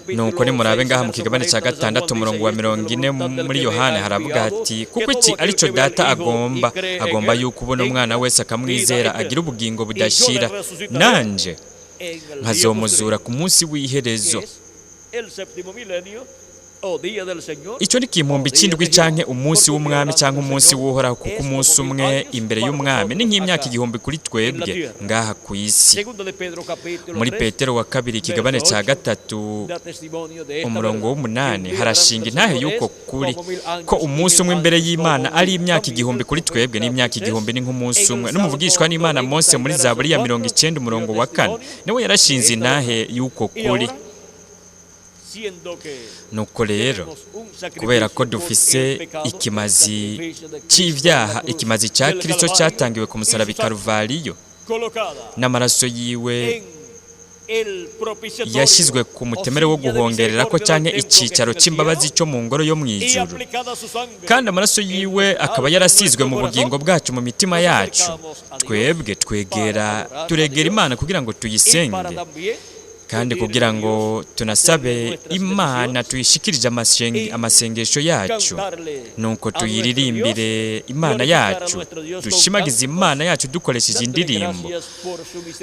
Nuko nimurabe ngaha mu kigabane cya 6 umurongo wa 40 muri Yohana haravuga ati kuko iki aricyo data agomba yuko ubona umwana wese akamwizera agira ubugingo budashira, nanje nkazomuzura ku munsi w'iherezo. Icyo ni kimumbi cy'indwi canke umunsi w'umwami canke umunsi w'uhoraho, kuko umunsi umwe imbere y'umwami ni nk'imyaka 1000 kuri twebwe ngaha ku isi. Muri Petero wa 2 ikigabane cya 3 umurongo w'8 harashinga intahe y'uko kuri ko umunsi umwe imbere y'Imana ari imyaka 1000 kuri twebwe, n'imyaka 1000 ni nk'umunsi umwe. N'umuvugishwa n'Imana Mose muri Zaburi ya 90 umurongo wa 4 nawe yarashinze intahe y'uko kuri. Nuko rero kubera ko dufise ikimazi cy'ivyaha, ikimazi cya Kristo cyatangiwe ku musaraba i Karuvaliyo, n'amaraso yiwe yashyizwe ku mutemere wo guhongerera ko canke icicaro c'imbabazi cyo mu ngoro yo mu ijuru, kandi amaraso yiwe akaba yarasizwe mu bugingo bwacu mu mitima yacu. Twebwe turegera Imana kugira ngo tuyisenge, kandi kugira ngo tunasabe Imana tuyishikirije amasengesho yacu, nuko tuyiririmbire Imana yacu, dushimagize Imana yacu dukoresheje indirimbo,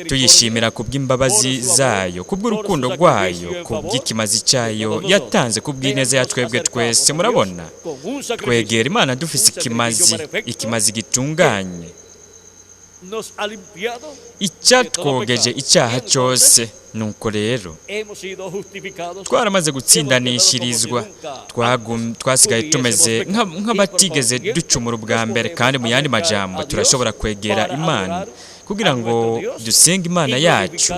tuyishimira kubw'imbabazi zayo, kubw'urukundo rwayo, kubw'ikimazi cyayo yatanze, kubw'ineza ya twebwe twese. Murabona, twegera Imana dufise ikimazi gitunganye, nos ha limpiado, icyatwogeje icyaha cyose. Nuko rero hemos sido justificados, twaramaze gutsindanishirizwa, twasigaye tumeze nk'abatigeze ducumura ubwa mbere, kandi mu yandi majambo turashobora kwegera Imana kugira ngo dusenge Imana yacu,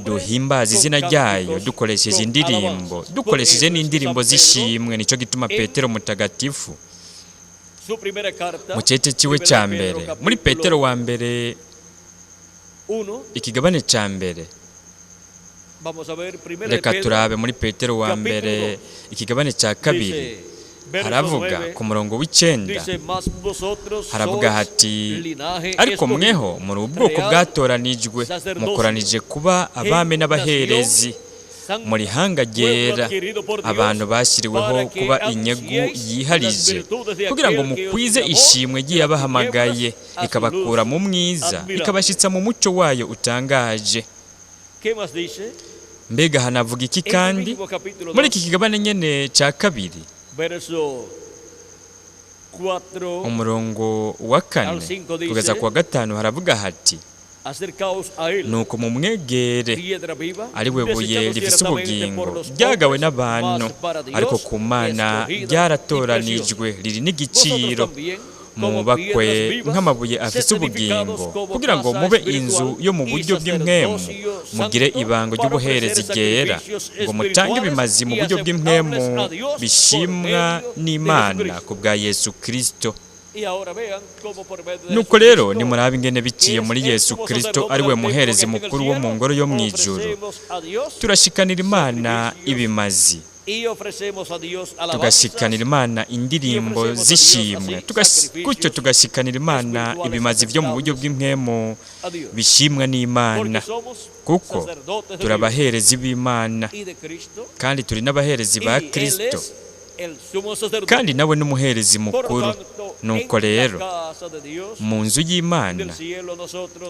duhimbaze izina ryayo dukoresheje indirimbo, dukoresheje n'indirimbo z'ishimwe. Nicyo gituma Petero mutagatifu mu cyete kiwe cya mbere, muri Petero wa mbere ikigabane cya mbere, reka turabe muri Petero wa mbere ikigabane cya kabiri, haravuga ku murongo w'9, haravuga hati, ariko mweho muri ubwoko bwatoranijwe, mukoranije kuba abami n'abaherezi, muri hanga ryera, abantu bashyiriweho kuba inyegu yiharije, kugira ngo mukwize ishimwe ry'iyabahamagaye, ikabakura mu mwiza, ikabashyitsa mu mucyo wayo utangaje. Mbega hanavuga iki kandi? Muri iki kigabane nyene cya kabiri, umurongo wa 4 kugeza ku wa 5, haravuga hati, nuko mumwegere, ari we buye rifise ubugingo, ryagawe n'abantu, ariko ku Mana ryaratoranijwe, riri n'igiciro. Mubakwe nk'amabuye afise ubugingo, kugira ngo mube inzu yo mu buryo bw'impwemu, mugire ibanga ry'ubuherezi ryera, ngo mutange ibimazi mu buryo bw'impwemu bishimwa n'Imana ku bwa Yesu Kristo. Nuko rero nimurabe ingene biciye muri Yesu Kristo, ari we muherezi mukuru wo mu ngoro yo mu ijuru, turashikanira Imana ibimazi, tugashikanira Imana indirimbo z'ishimwe, gutyo tugashikanira Imana ibimazi byo mu buryo bw'impwemu bishimwa n'Imana, kuko turabaherezi b'Imana kandi turi n'abaherezi ba Kristo, kandi nawe n'umuherezi mukuru. Nuko rero mu nzu y'Imana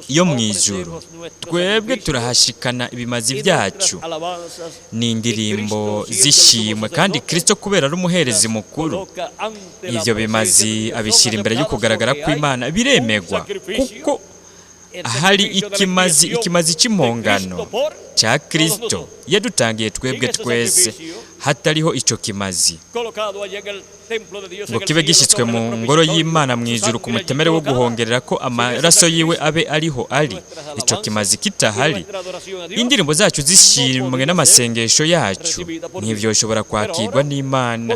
yo mu ijuru, twebwe turahashikana ibimazi byacu n'indirimbo z'ishimwe, kandi Kristo kubera ari umuherezi mukuru, ibyo bimazi abishyira imbere yo kugaragara kw'Imana, biremegwa kuko hari ikimazi cy'impongano cya Kristo yadutangiye twebwe twese. Hatariho icyo kimazi ngo kibe gishyitswe mu ngoro y'Imana mu ijuru ku mutemere wo guhongerera ko amaraso yiwe abe ariho ari, icyo kimazi kitahari, indirimbo zacu zishimwe n'amasengesho yacu ntibyoshobora kwakirwa n'Imana.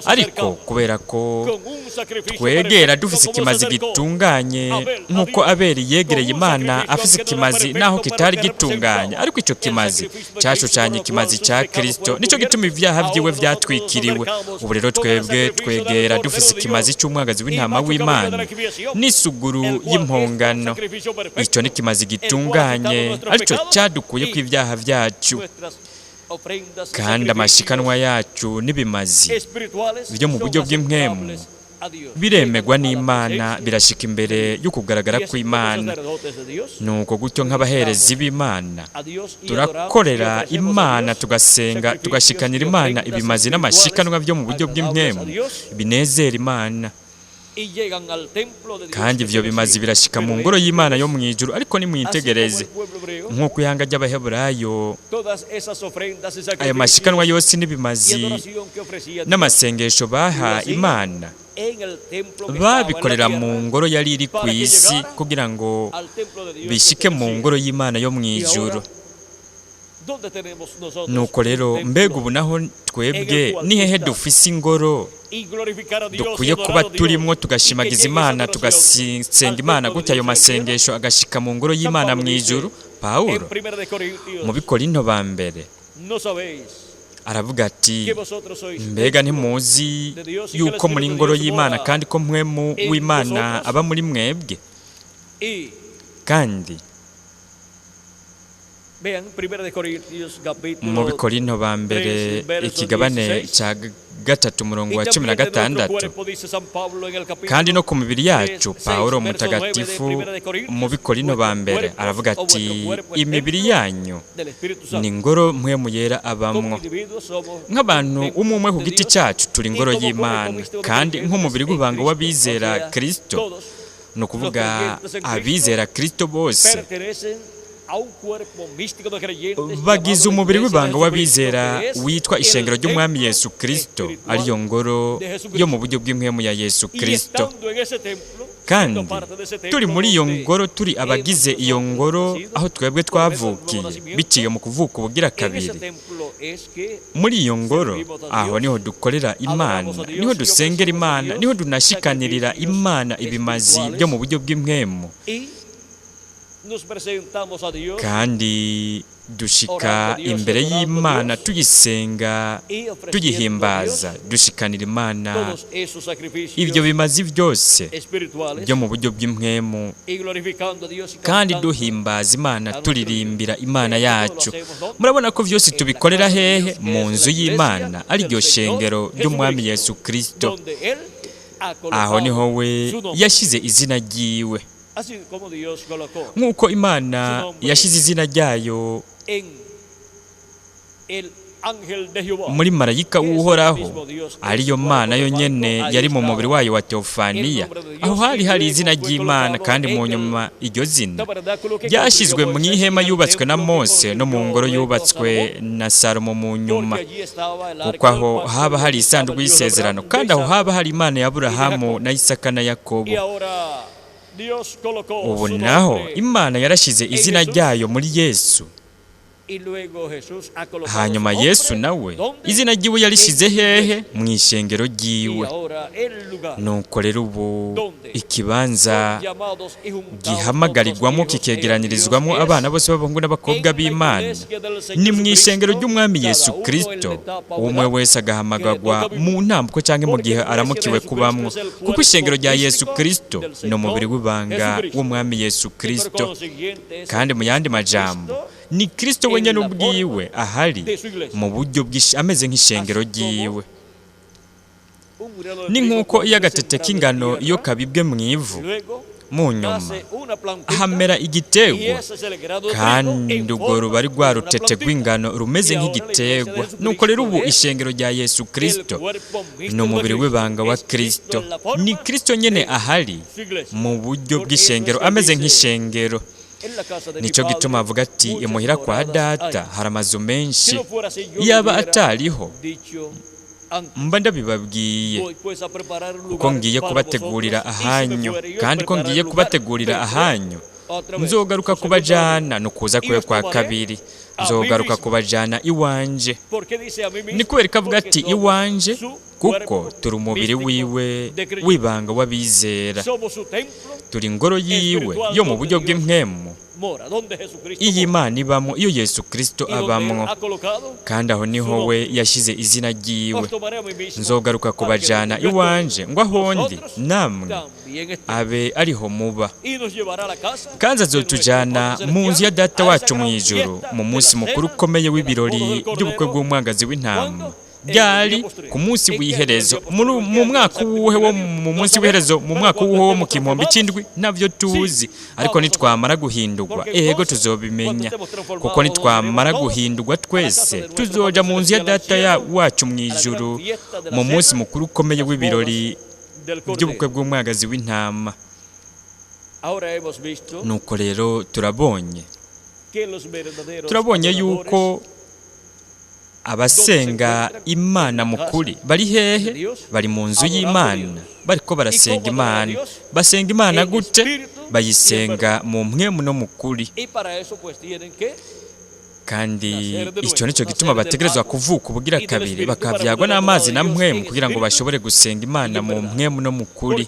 Ariko kubera ko twegera dufise ikimazi gitunganye, nk'uko Abeli yegereye Imana afise ikimazi naho kitari gitunganye, ariko icyo kimazi cyashushanya ikimazi cya Kristo, nicyo gituma ibyaha byiwe byatwikiriwe. Ubu rero twebwe twegera dufise ikimazi cy'umwagazi w'intama w'Imana n'isuguru y'impongano. Icyo ni ikimazi gitunganye, aricyo cyadukuye ku ibyaha byacu, kandi amashikanwa yacu n'ibimazi byo mu buryo bw'impwemu biremegwa n'Imana, birashika imbere yo kugaragara kw'Imana. Nuko gutyo nk'abaherezi b'Imana turakorera Imana, tugasenga, tugashikanira Imana ibimazi n'amashikanwa byo mu buryo bw'impwemu binezera Imana, kandi ibyo bimazi birashika mu ngoro y'Imana yo mu ijuru. Ariko nimwitegereze nk'uko ihanga ry'Abaheburayo, aya mashikanwa yose n'ibimazi n'amasengesho baha Imana babikorera mu ngoro yari iri ku isi, kugira ngo bishike mu ngoro y'Imana yo mu ijuru. Nuko rero mbega ubu naho twebwe ni hehe dufise ingoro dukwiye kuba turimo, tugashimagiza Imana, tugasenga Imana, gutya ayo masengesho agashika mu ngoro y'Imana mu ijuru? Pawulo mu Bikorinto ba mbere aravuga ati, mbega ntimuzi yuko muri ngoro y'Imana, kandi ko mpwemu w'Imana aba muri mwebwe? Kandi mu Bikorinto ba mbere ikigabane cya 3 umurongo wa 16, kandi no ku mibiri yacu, Pawulo mutagatifu mu Bikorinto ba mbere aravuga ati, imibiri yanyu ni ingoro mpwemu yera abamwo. Nk'abantu umwe ku giti cyacu turi ingoro y'Imana, kandi nk'umubiri w'ibanga w'abizera Kristo no kuvuga abizera Kristo bose bagize umubiri w'ibanga w'abizera witwa ishengero ry'umwami Yesu Kristo, ariyo ngoro yo mu buryo bw'impwemu ya Yesu Kristo. Kandi turi muri iyo ngoro, turi abagize iyo ngoro aho twebwe twavukiye biciye mu kuvuka ubugira kabiri. Muri iyo ngoro aho niho dukorera Imana, niho dusengera Imana, niho dunashikanirira Imana ibimazi byo mu buryo bw'impwemu. Kandi dushika imbere y'Imana tuyisenga, tuyihimbaza, dushikanira Imana ibyo bimazi byose byo mu buryo bw'impwemu, kandi duhimbaza Imana, turirimbira Imana yacu. Murabona ko byose tubikorera hehe? Mu nzu y'Imana, ariryo shengero ry'umwami Yesu Kristo. Aho niho we yashize izina ryiwe, nk'uko Imana yashize izina ryayo muri marayika w'uhoraho, ariyo Mana yo nyene yari mu mubiri wayo wa Teofaniya. Aho hari izina ry'Imana, kandi mu nyuma iryo zina ryashyizwe mu ihema yubatswe na Mose no mu ngoro yubatswe na Salomo mu nyuma, kuko aho haba hari isanduku y'isezerano, kandi aho haba hari Imana ya Aburahamu na Isaka na Yakobo. Ubu naho Imana yarashize izina ryayo muri Yesu. Hanyuma Yesu nawe izina ryiwe yarishize hehe? Mu ishengero ryiwe. Nuko rero ubu ikibanza gihamagarirwamo kikegeranirizwamo abana bose b'abahungu n'abakobwa b'Imana ni mu ishengero ry'umwami Yesu Kristo. Umwe wese agahamagagwa mu ntambuko cyangwa mu gihe aramukiwe kubamwo, kuko ishengero rya Yesu Kristo ni umubiri w'ibanga w'umwami Yesu Kristo. Kandi mu yandi majambo, ni Kristo wenyine ubwiwe ahari mu buryo ameze nk'ishengero ryiwe. Ni nk'uko iyo agatete k'ingano iyo kabibwe mu ivu, mu nyuma hamera igitegwa, kandi urwo ruba ari rwa rutete rw'ingano rumeze nk'igitegwa. Nuko rero ubu ishengero rya Yesu Kristo ni umubiri w'ibanga wa Kristo. Ni Kristo nyine ahari mu buryo bw'ishengero ameze nk'ishengero. Nicyo gituma avuga ati, imuhira kwa data hari amazu menshi, yaba atariho mba ndabibabwiye, kuko ngiye kubategurira ahanyu, kandi ko ngiye kubategurira ahanyu nzogaruka kubajana, nukuza kwe kwa kabiri nzogaruka kubajana iwanje. Ni kubera ko avuga ati iwanje, kuko turi umubiri wiwe w'ibanga w'abizera, turi ingoro yiwe yo mu buryo bw'impwemu, iyi Imana ibamo, iyo Yesu Kristo abamwo. Kandi aho niho we yashyize izina ryiwe. Nzogaruka kubajana iwanje, ngo ahondi namwe abe ariho muba. Kandi azotujana mu nzu ya data wacu mu ijuru mu munsi mukuru ukomeye w'ibirori by'ubukwe bw'umwagazi w'intama. Byari ku munsi w'iherezo, mu mwaka w'uwe wo mu munsi w'iherezo, mu mwaka w'uwe wo mu kimombi cy'indwi, nabyo tuzi. Ariko nitwamara guhindurwa, ego tuzobimenya, kuko nitwamara guhindurwa twese tuzoja mu nzu ya data wacu mu ijuru mu munsi mukuru ukomeye w'ibirori by'ubukwe bw'umwagazi w'intama. Nuko rero turabonye yuko abasenga Imana mukuri bari hehe? Bari mu nzu y'Imana, bariko barasenga Imana. Basenga Imana gute? Bayisenga mu mpwemu no mukuri. Kandi icyo nicyo gituma bategerezwa kuvuka ubugira kabiri, bakabyagwa n'amazi na mpwemu, kugira ngo bashobore gusenga Imana mu mpwemu no mukuri.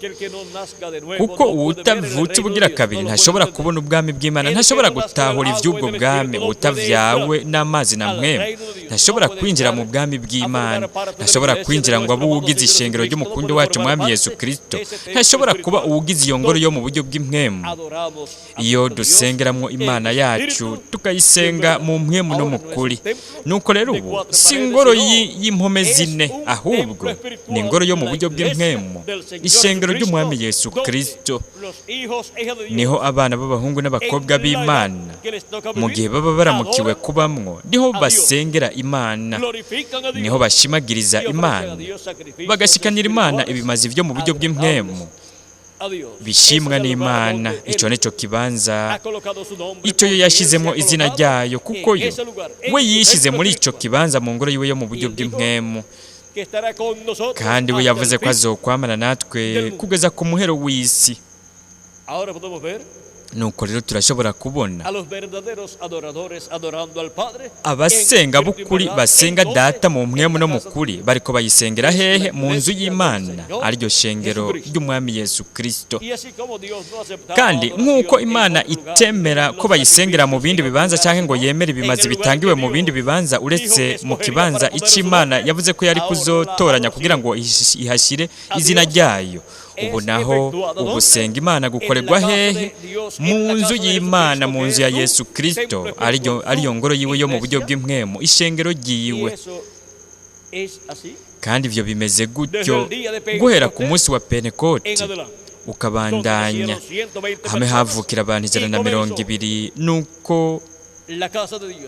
Kuko utavutse ubugira kabiri ntashobora kubona ubwami bw'Imana, ntashobora gutahura iby'ubwo bwami. Utavyawe n'amazi na mpwemu ntashobora kwinjira mu bwami bw'Imana, ntashobora kwinjira ngo abe uwugize ishengero ry'umukundo wacu mwami Yesu Kristo, ntashobora kuba uwugize iyo ngoro yo mu buryo bw'impwemu. Iyo dusengeramwo Imana yacu tukayisenga mu mpwemu no mukuri. Nuko rero ubu si ingoro y'impome zine, ahubwo ni ingoro yo mu buryo bw'impwemu, ishengero ry'umwami Yesu Kristo. Niho abana b'abahungu n'abakobwa b'Imana mu gihe baba baramukiwe kubamwo, niho basengera Imana, niho bashimagiriza Imana, bagashikanira Imana ibimazi byo mu buryo bw'impwemu. bishimwa n'Imana. Icyo nicyo kibanza icyo yo yashizemo izina ryayo, kuko yo we yishize muri icyo kibanza mu ngoro yiwe yo mu buryo bw'impwemu, kandi we yavuze ko azokwamana natwe kugeza ku muhero w'isi. Nuko rero turashobora kubona abasenga b'ukuri basenga data mu mpwemu no mu kuri bariko bayisengera hehe? Mu nzu y'Imana, ariryo shengero ry'umwami Yesu Kristo. Kandi nk'uko Imana itemera ko bayisengera mu bindi bibanza cyangwa ngo yemere ibimazi bitangiwe mu bindi bibanza uretse mu kibanza ic'Imana yavuze ko yari kuzotoranya kugira ngo ihashyire izina ryayo, ubu naho ugusenga Imana gukorerwa hehe? Mu nzu y'Imana, mu nzu ya Yesu Kristo, ariyo ngoro yiwe yo mu buryo bw'impwemu, ishengero ryiwe. Kandi ivyo bimeze gutyo guhera ku munsi wa Pentekote ukabandanya, hamwe havukira abantu 120, nuko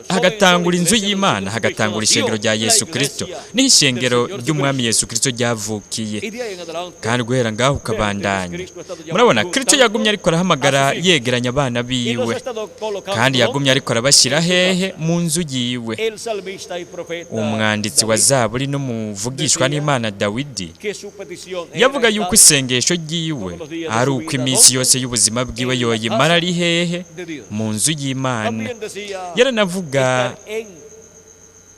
hagatangura inzu y'Imana, hagatangura ishengero rya Yesu Kristo, ni ishengero ry'umwami Yesu Kristo ryavukiye. Kandi guhera ngaho ukabandanya, murabona Kristo yagumye ariko arahamagara yegeranya abana biwe, kandi yagumye ariko arabashyira hehe? Mu nzu yiwe. Umwanditsi wa Zaburi n'umuvugishwa n'Imana Dawidi yavuga yuko isengesho ryiwe ari uko iminsi yose y'ubuzima bwiwe yoyimara ari hehe? Mu nzu y'Imana. Yaranavuga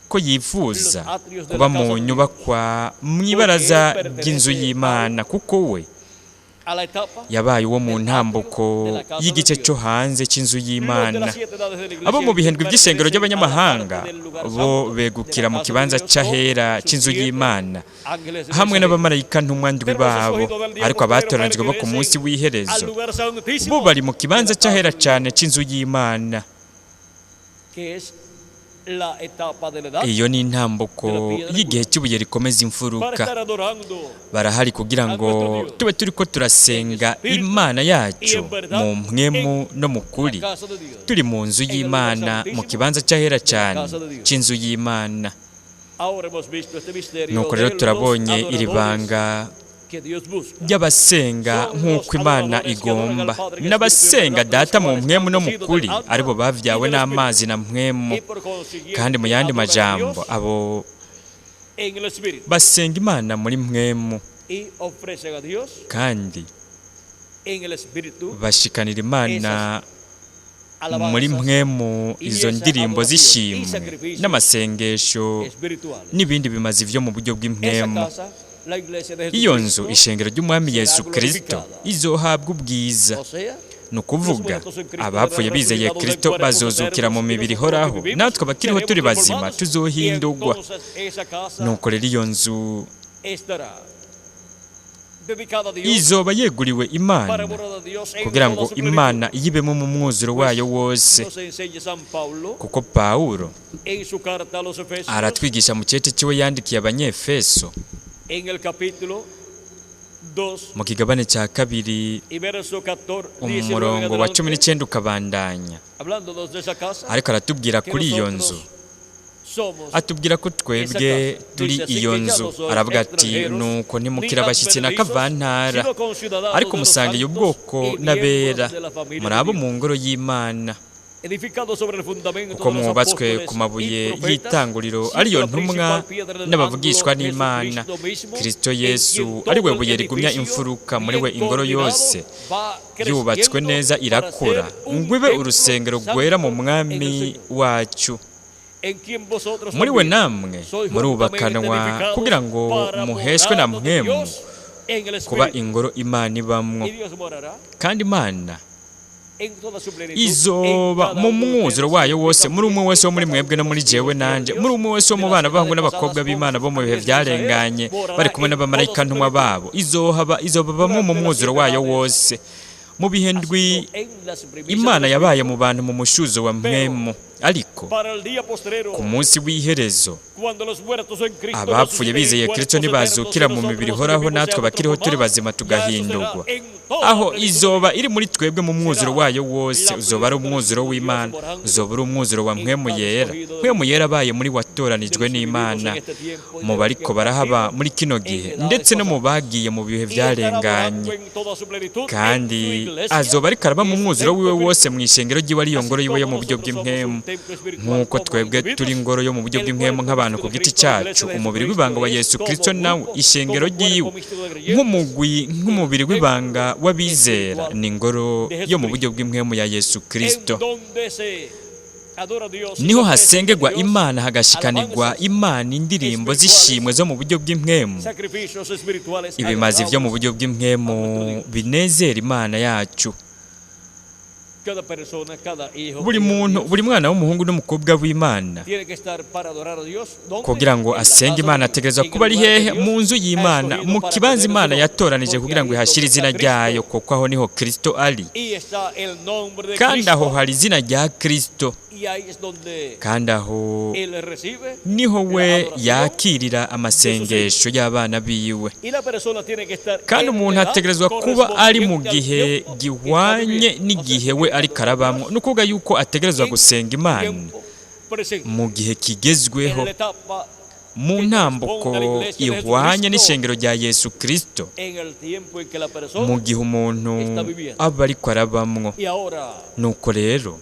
ko yifuza kuba mu nyubakwa mw'ibaraza ry'inzu y'Imana, kuko we yabaye uwo mu ntambuko y'igice cyo hanze cy'inzu y'Imana. Abo mu bihendwe by'ishengero ry'abanyamahanga bo begukira mu kibanza cy'ahera cy'inzu y'Imana hamwe n'abamarayika ntumwa ndwi babo, ariko abatoranijwe bo ku munsi w'iherezo bo bari mu kibanza cy'ahera cyane cy'inzu y'Imana. Iyo ni intambuko y'igihe cy'ubuye rikomeza imfuruka. Barahari kugira ngo tube turiko turasenga Imana yacu mu mpwemu no mu kuri, turi mu nzu y'Imana, mu kibanza cy'ahera cyane cy'inzu y'Imana. Nuko rero turabonye iri banga ry'abasenga nk'uko Imana igomba, n'abasenga data mu mpwemu no mu kuri, aribo bavyawe n'amazi na mpwemu. Kandi mu yandi majambo, abo basenga Imana muri mpwemu, kandi bashikanira Imana muri mpwemu izo ndirimbo z'ishimwe n'amasengesho n'ibindi bimazi vyo mu buryo bw'impwemu. Iyo nzu, ishengero ry'umwami Yesu Kristo, izohabwa ubwiza. Ni ukuvuga abapfuye bizeye Kristo bazozukira mu mibiri ihoraho, natwe abakiriho turi bazima tuzohindurwa. Nuko rero iyo nzu izoba yeguriwe Imana kugira ngo Imana iyibemo mu mwuzuro wayo wose, kuko Pawulo aratwigisha mu cyete cyiwe yandikiye Abanyefeso mu kigabane cya 2 umurongo wa 19 ukabandanya, ariko aratubwira kuri iyo nzu, atubwira ko twebwe turi iyo nzu. Aravuga ati, nuko ntimukira abashyitsi na kavantara, ariko musangiye ubwoko n'abera, muri abo mu ngoro y'Imana, uko mwubatswe ku mabuye y'itanguriro, ariyo ntumwa n'abavugishwa n'Imana. Kristo Yesu ari we buye rigumya imfuruka, muri we ingoro yose yubatswe neza irakura, ngo ibe urusengero rwera mu mwami wacu. Muri we namwe murubakanwa kugira ngo muheshwe na mpwemu kuba ingoro Imana ibamwo. Kandi Imana izoba mu mwuzuro wayo wose, muri umwe wese wo muri mwebwe no muri jewe nanje, muri umwe wese wo mu bana b'abahungu n'abakobwa b'Imana bo mu bihe byarenganye, bari kumwe n'abamarayika ntumwa babo. Izobabamo mu mwuzuro wayo wose. Mu bihe ndwi Imana yabaye mu bantu mu mushuzo wa mpwemu, ariko ku munsi w'iherezo abapfuye bizeye Kristo nibazukira mu mibiri ihoraho, natwe bakiriho turi bazima tugahindurwa. Aho izoba iri muri twebwe mu mwuzuro wayo wose, uzoba ari umwuzuro w'Imana, uzoba ari umwuzuro wa mpwemu yera. Mpwemu yera abaye muri watoranijwe n'Imana, mu bariko barahaba muri kino gihe, ndetse no mu bagiye mu bihe byarenganye. Kandi azoba ariko araba mu mwuzuro wiwe wose mu ishengero ry'iwe, ariyo ngoro yiwe yo mu buryo bw'impwemu, nk'uko twebwe turi ingoro yo mu buryo bw'impwemu nk'abantu ku giti cyacu. Umubiri w'ibanga wa Yesu Kristo nawe ishengero ry'iwe nk'umubiri w'ibanga w'abizera ni ingoro yo mu buryo bw'impwemu ya Yesu Kristo. Niho hasengerwa Imana, hagashikanirwa Imana indirimbo z'ishimwe zo mu buryo bw'impwemu, ibimazi byo mu buryo bw'impwemu binezera Imana yacu. Buri muntu, buri mwana w'umuhungu n'umukobwa w'Imana, kugira ngo asenge Imana ategerezwa kuba ari hehe? Mu nzu y'Imana, mu kibanza Imana yatoranije kugira ngo ihashyire izina ryayo, kuko aho niho Kristo ari, kandi aho hari izina rya Kristo, kandi aho niho we yakirira amasengesho y'abana biwe. Kandi umuntu ategerezwa kuba ari mu gihe gihwanye n'igihe we ariko arabamwo, ni ukuvuga yuko ategerezwa gusenga Imana mu gihe kigezweho, mu ntambuko ihwanye n'ishengero rya Yesu Kristo, mu gihe umuntu aba ariko arabamwo. Nuko rero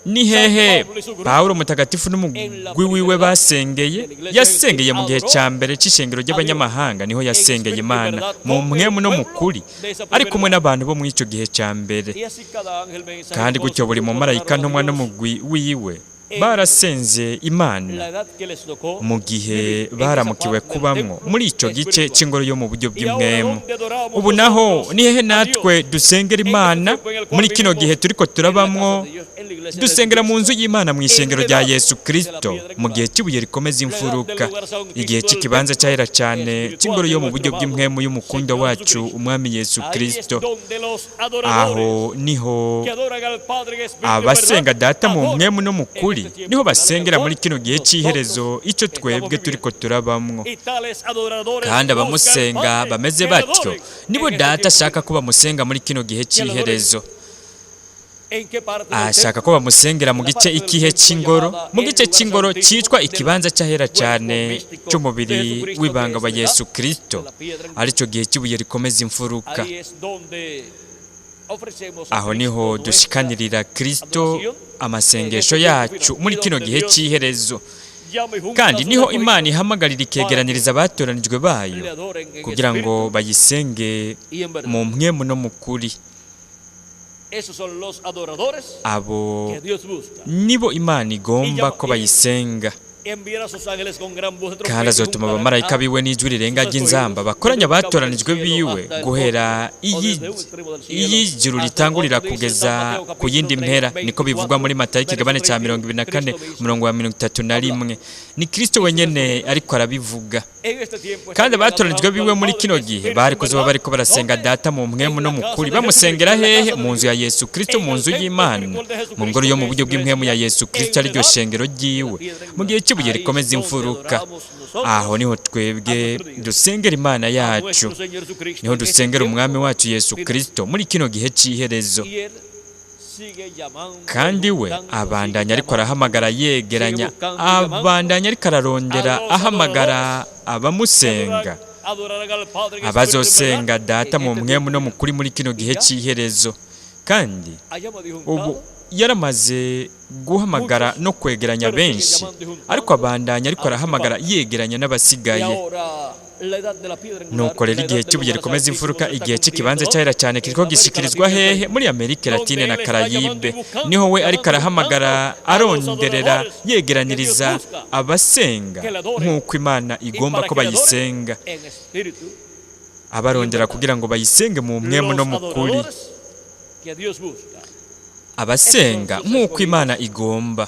ni hehe Pawulo mutagatifu n'umugwi wiwe basengeye? Yasengeye mu gihe cya mbere cy'ishengero ry'abanyamahanga, niho yasengeye Imana mu mpwemu no mu kuri, ari kumwe n'abantu bo muri icyo gihe cya mbere. Kandi gutyo buri mumarayika ntumwa n'umugwi wiwe barasenze Imana mu gihe baramukiwe kubamwo muri icyo gice cy'ingoro yo mu buryo bw'impwemu. Ubu naho ni hehe natwe dusengera Imana muri kino gihe turiko turabamwo? Dusengera mu nzu y'Imana, mu ishengero rya Yesu Kristo, mu gihe cy'ibuye rikomeza imfuruka, igihe cy'ikibanza cyahera cyane cy'ingoro yo mu buryo bw'impwemu y'umukunda wacu Umwami Yesu Kristo. Aho niho abasenga Data mu mpwemu no mu kuri, niho basengera muri kino gihe cy'iherezo icyo twebwe turiko turabamwo. Kandi abamusenga bameze batyo nibo Data ashaka ko bamusenga muri kino gihe cy'iherezo. Ashaka ko bamusengera mu gice ikihe cy'ingoro, mu gice cy'ingoro cyitwa ikibanza cyahera cyane cy'umubiri w'ibanga wa Yesu Kristo, aricyo gihe cy'ibuye rikomeza imfuruka. Aho niho dushikanirira Kristo amasengesho yacu muri kino gihe cy'iherezo. Kandi niho Imana ihamagarira ikegeraniriza abatoranijwe bayo kugira ngo bayisenge mu mpwemu no mu kuri. Abo nibo Imana igomba ko bayisenga. Kandi azotuma abamarayika biwe n'ijwi rirenga ry'inzamba bakoranya abatoranijwe biwe guhera iy'ijuru ritangurira kugeza ku yindi mpera, niko bivugwa muri Matayo ikigabane cya 24 umurongo wa 31. Ni Kristo wenyene ariko arabivuga. Kandi abatoranijwe biwe muri kino gihe bari kuzoba bariko barasenga Data mu mpwemu no mu kuri. Bamusengera hehe? Mu nzu ya Yesu Kristo, mu nzu y'Imana, mu ngoro yo mu buryo bw'impwemu ya Yesu Kristo, ariryo shengero ryiwe, mu gihe cy'ibuye rikomeza imfuruka. Aho niho twebwe dusengera Imana yacu, niho dusengera Umwami wacu Yesu Kristo muri kino gihe cy'iherezo. Kandi we abandanya ariko arahamagara yegeranya, abandanya ariko ararondera ahamagara abamusenga, abazosenga Data mu mpwemu no mu kuri muri kino gihe cy'iherezo. Kandi ubu yaramaze guhamagara no kwegeranya benshi, ariko abandanya ariko arahamagara yegeranya n'abasigaye. Nuko rero igihe cy'ibuye rikomeza imfuruka, igihe cy'ikibanza cyahera cyane kiriko gishikirizwa hehe? Muri Amerika Latine na Karayibe. Niho we ariko arahamagara aronderera yegeraniriza abasenga nk'uko Imana igomba ko bayisenga, abarondera kugira ngo bayisenge mu mpwemu no mu kuri. Abasenga nk'uko Imana igomba.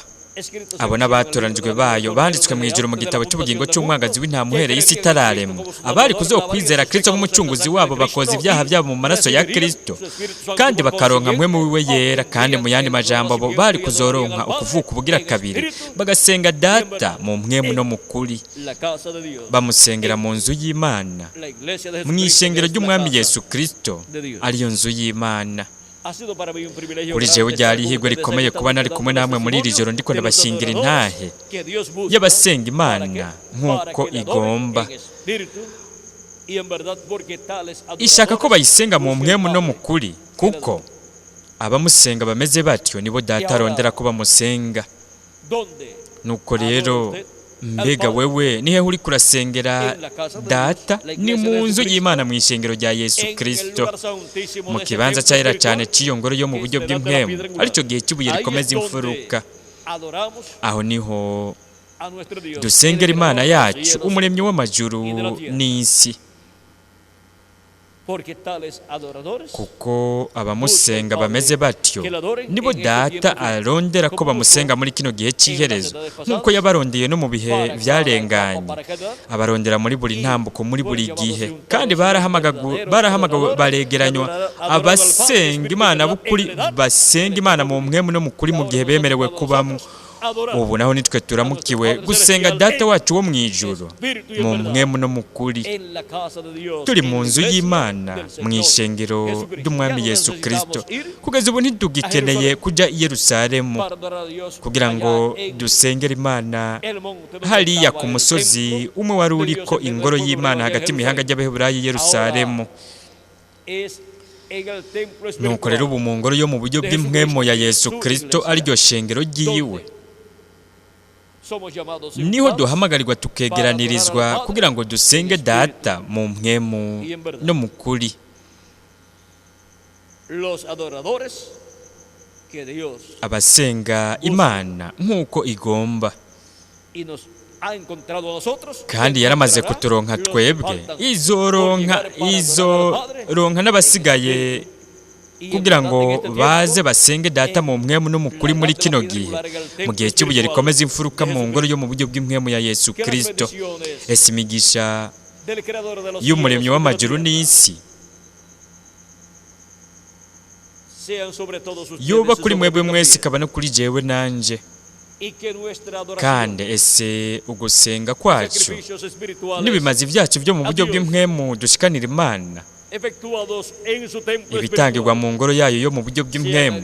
abo n'abatoranijwe bayo banditswe mu ijuru mu gitabo cy'ubugingo cy'umwagazi w'intama uhereye isi itararemwa, abari kuzokwizera Kristo nk'umucunguzi wabo bakoza ibyaha byabo mu maraso ya Kristo kandi bakaronka mpwemu wiwe yera. Kandi mu yandi majambo abo bari kuzoronka ukuvuka ubugira kabiri, bagasenga Data mu mpwemu no mu kuri, bamusengera mu nzu y'Imana, mu ishengero ry'umwami Yesu Kristo ariyo nzu y'Imana. Kuri jewe ryari ihirwe rikomeye kuba nari kumwe namwe muri iri joro ndiko ndabashingira intahe y'abasenga Imana nk'uko igomba. Ishaka ko bayisenga mu mpwemu no mu kuri, kuko abamusenga bameze batyo nibo Data arondera ko bamusenga. Nuko rero mbega wewe nihe uri kurasengera Data? Ni mu nzu y'Imana mu ishengero rya Yesu Kristo, mu kibanza cyahera cyane cy'iyo ngoro yo mu buryo bw'impwemu, aricyo gihe cy'ibuye rikomeza imfuruka. Aho niho dusengera Imana yacu, umuremyi w'amajuru n'isi. Kuko abamusenga bameze batyo nibo Data arondera ko bamusenga muri kino gihe cy'iherezo, nk'uko yabarondeye no mu bihe byarenganye, abarondera muri buri ntambuko, muri buri gihe. Kandi barahamagawe baregeranywa abasenga Imana b'ukuri, basenga Imana mu mpwemu no mu kuri mu gihe bemerewe kubamo. Ubu naho nitwe turamukiwe gusenga Data wacu wo mu ijuru mu mpwemu no mu kuri, turi mu nzu y'Imana mu ishengero ry'umwami Yesu Kristo. Kugeza ubu ntitugikeneye kujya i Yerusalemu kugira ngo dusengere Imana hariya ku musozi umwe wari uriko ingoro y'Imana hagati mu ihanga ry'Abaheburayi i Yerusalemu. Nuko rero ubu mu ngoro yo mu buryo bw'impwemu ya Yesu Kristo ariryo shengero ryiwe, niho duhamagarirwa tukegeranirizwa kugira ngo dusenge Data mu mpwemu no mu kuri. Abasenga Imana nk'uko igomba, kandi yaramaze kuturonka twebwe, izoronka n'abasigaye kugira ngo baze basenge Data mu mpwemu no mu kuri muri kino gihe, mu gihe cy'ibuye rikomeza imfuruka mu ngoro yo mu buryo bw'impwemu ya Yesu Kristo. Ese imigisha y'umuremyi w'amajuru n'isi yoba kuri mwebwe mwese, ikaba no kuri jewe nanje. Kandi ese ugusenga kwacu n'ibimazi byacu byo mu buryo bw'impwemu dushikanira Imana, ibitangirwa mu ngoro yayo yo mu buryo bw'impwemu,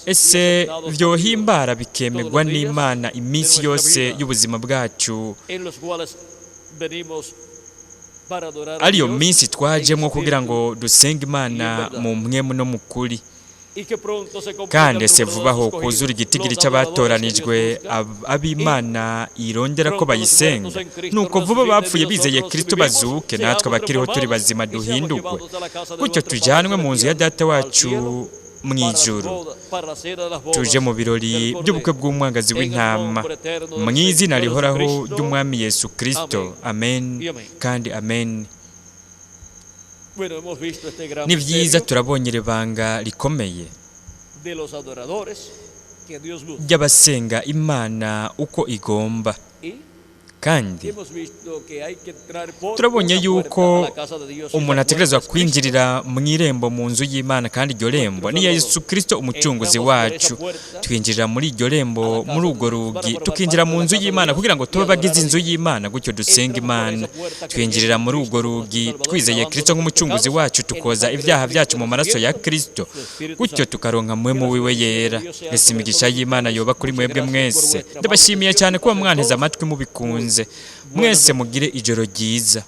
ese byohimbara bikemerwa n'Imana iminsi yose y'ubuzima bwacu, ariyo minsi twajemo kugira ngo dusenge Imana mu mpwemu no mu kuri. Kandi ese vuba aho kuzura igitigiri cy'abatoranijwe ab'Imana irondera ko bayisenga, nuko vuba bapfuye bizeye Kristo bazuke, natwe abakiriho turi bazima duhindurwe, gutyo tujyanwe mu nzu ya Data wacu mu ijuru, tuje mu birori by'ubukwe bw'umwagazi w'intama, mu izina rihoraho ry'umwami Yesu Kristo. Amen kandi amen. Ni byiza turabonye ibanga rikomeye ry'abasenga Imana uko igomba, kandi turabonye yuko umuntu ategerezwa kwinjirira mu irembo mu nzu y'Imana, kandi iryo rembo ni Yesu Kristo umucunguzi wacu. Twinjirira muri iryo rembo, muri urwo rugi, tukinjira mu nzu y'Imana kugira ngo tube bagize inzu y'Imana, gutyo dusenga Imana. Twinjirira muri urwo rugi twizeye Kristo nk'umucunguzi wacu, tukoza ibyaha byacu mu maraso ya Kristo, gutyo tukaronka mpwemu wiwe yera. Ese imigisha y'Imana yoba kuri mwebwe mwese. Ndabashimiye cyane kuba mwanteze amatwi mubikunze. Mwese mugire ijoro ryiza.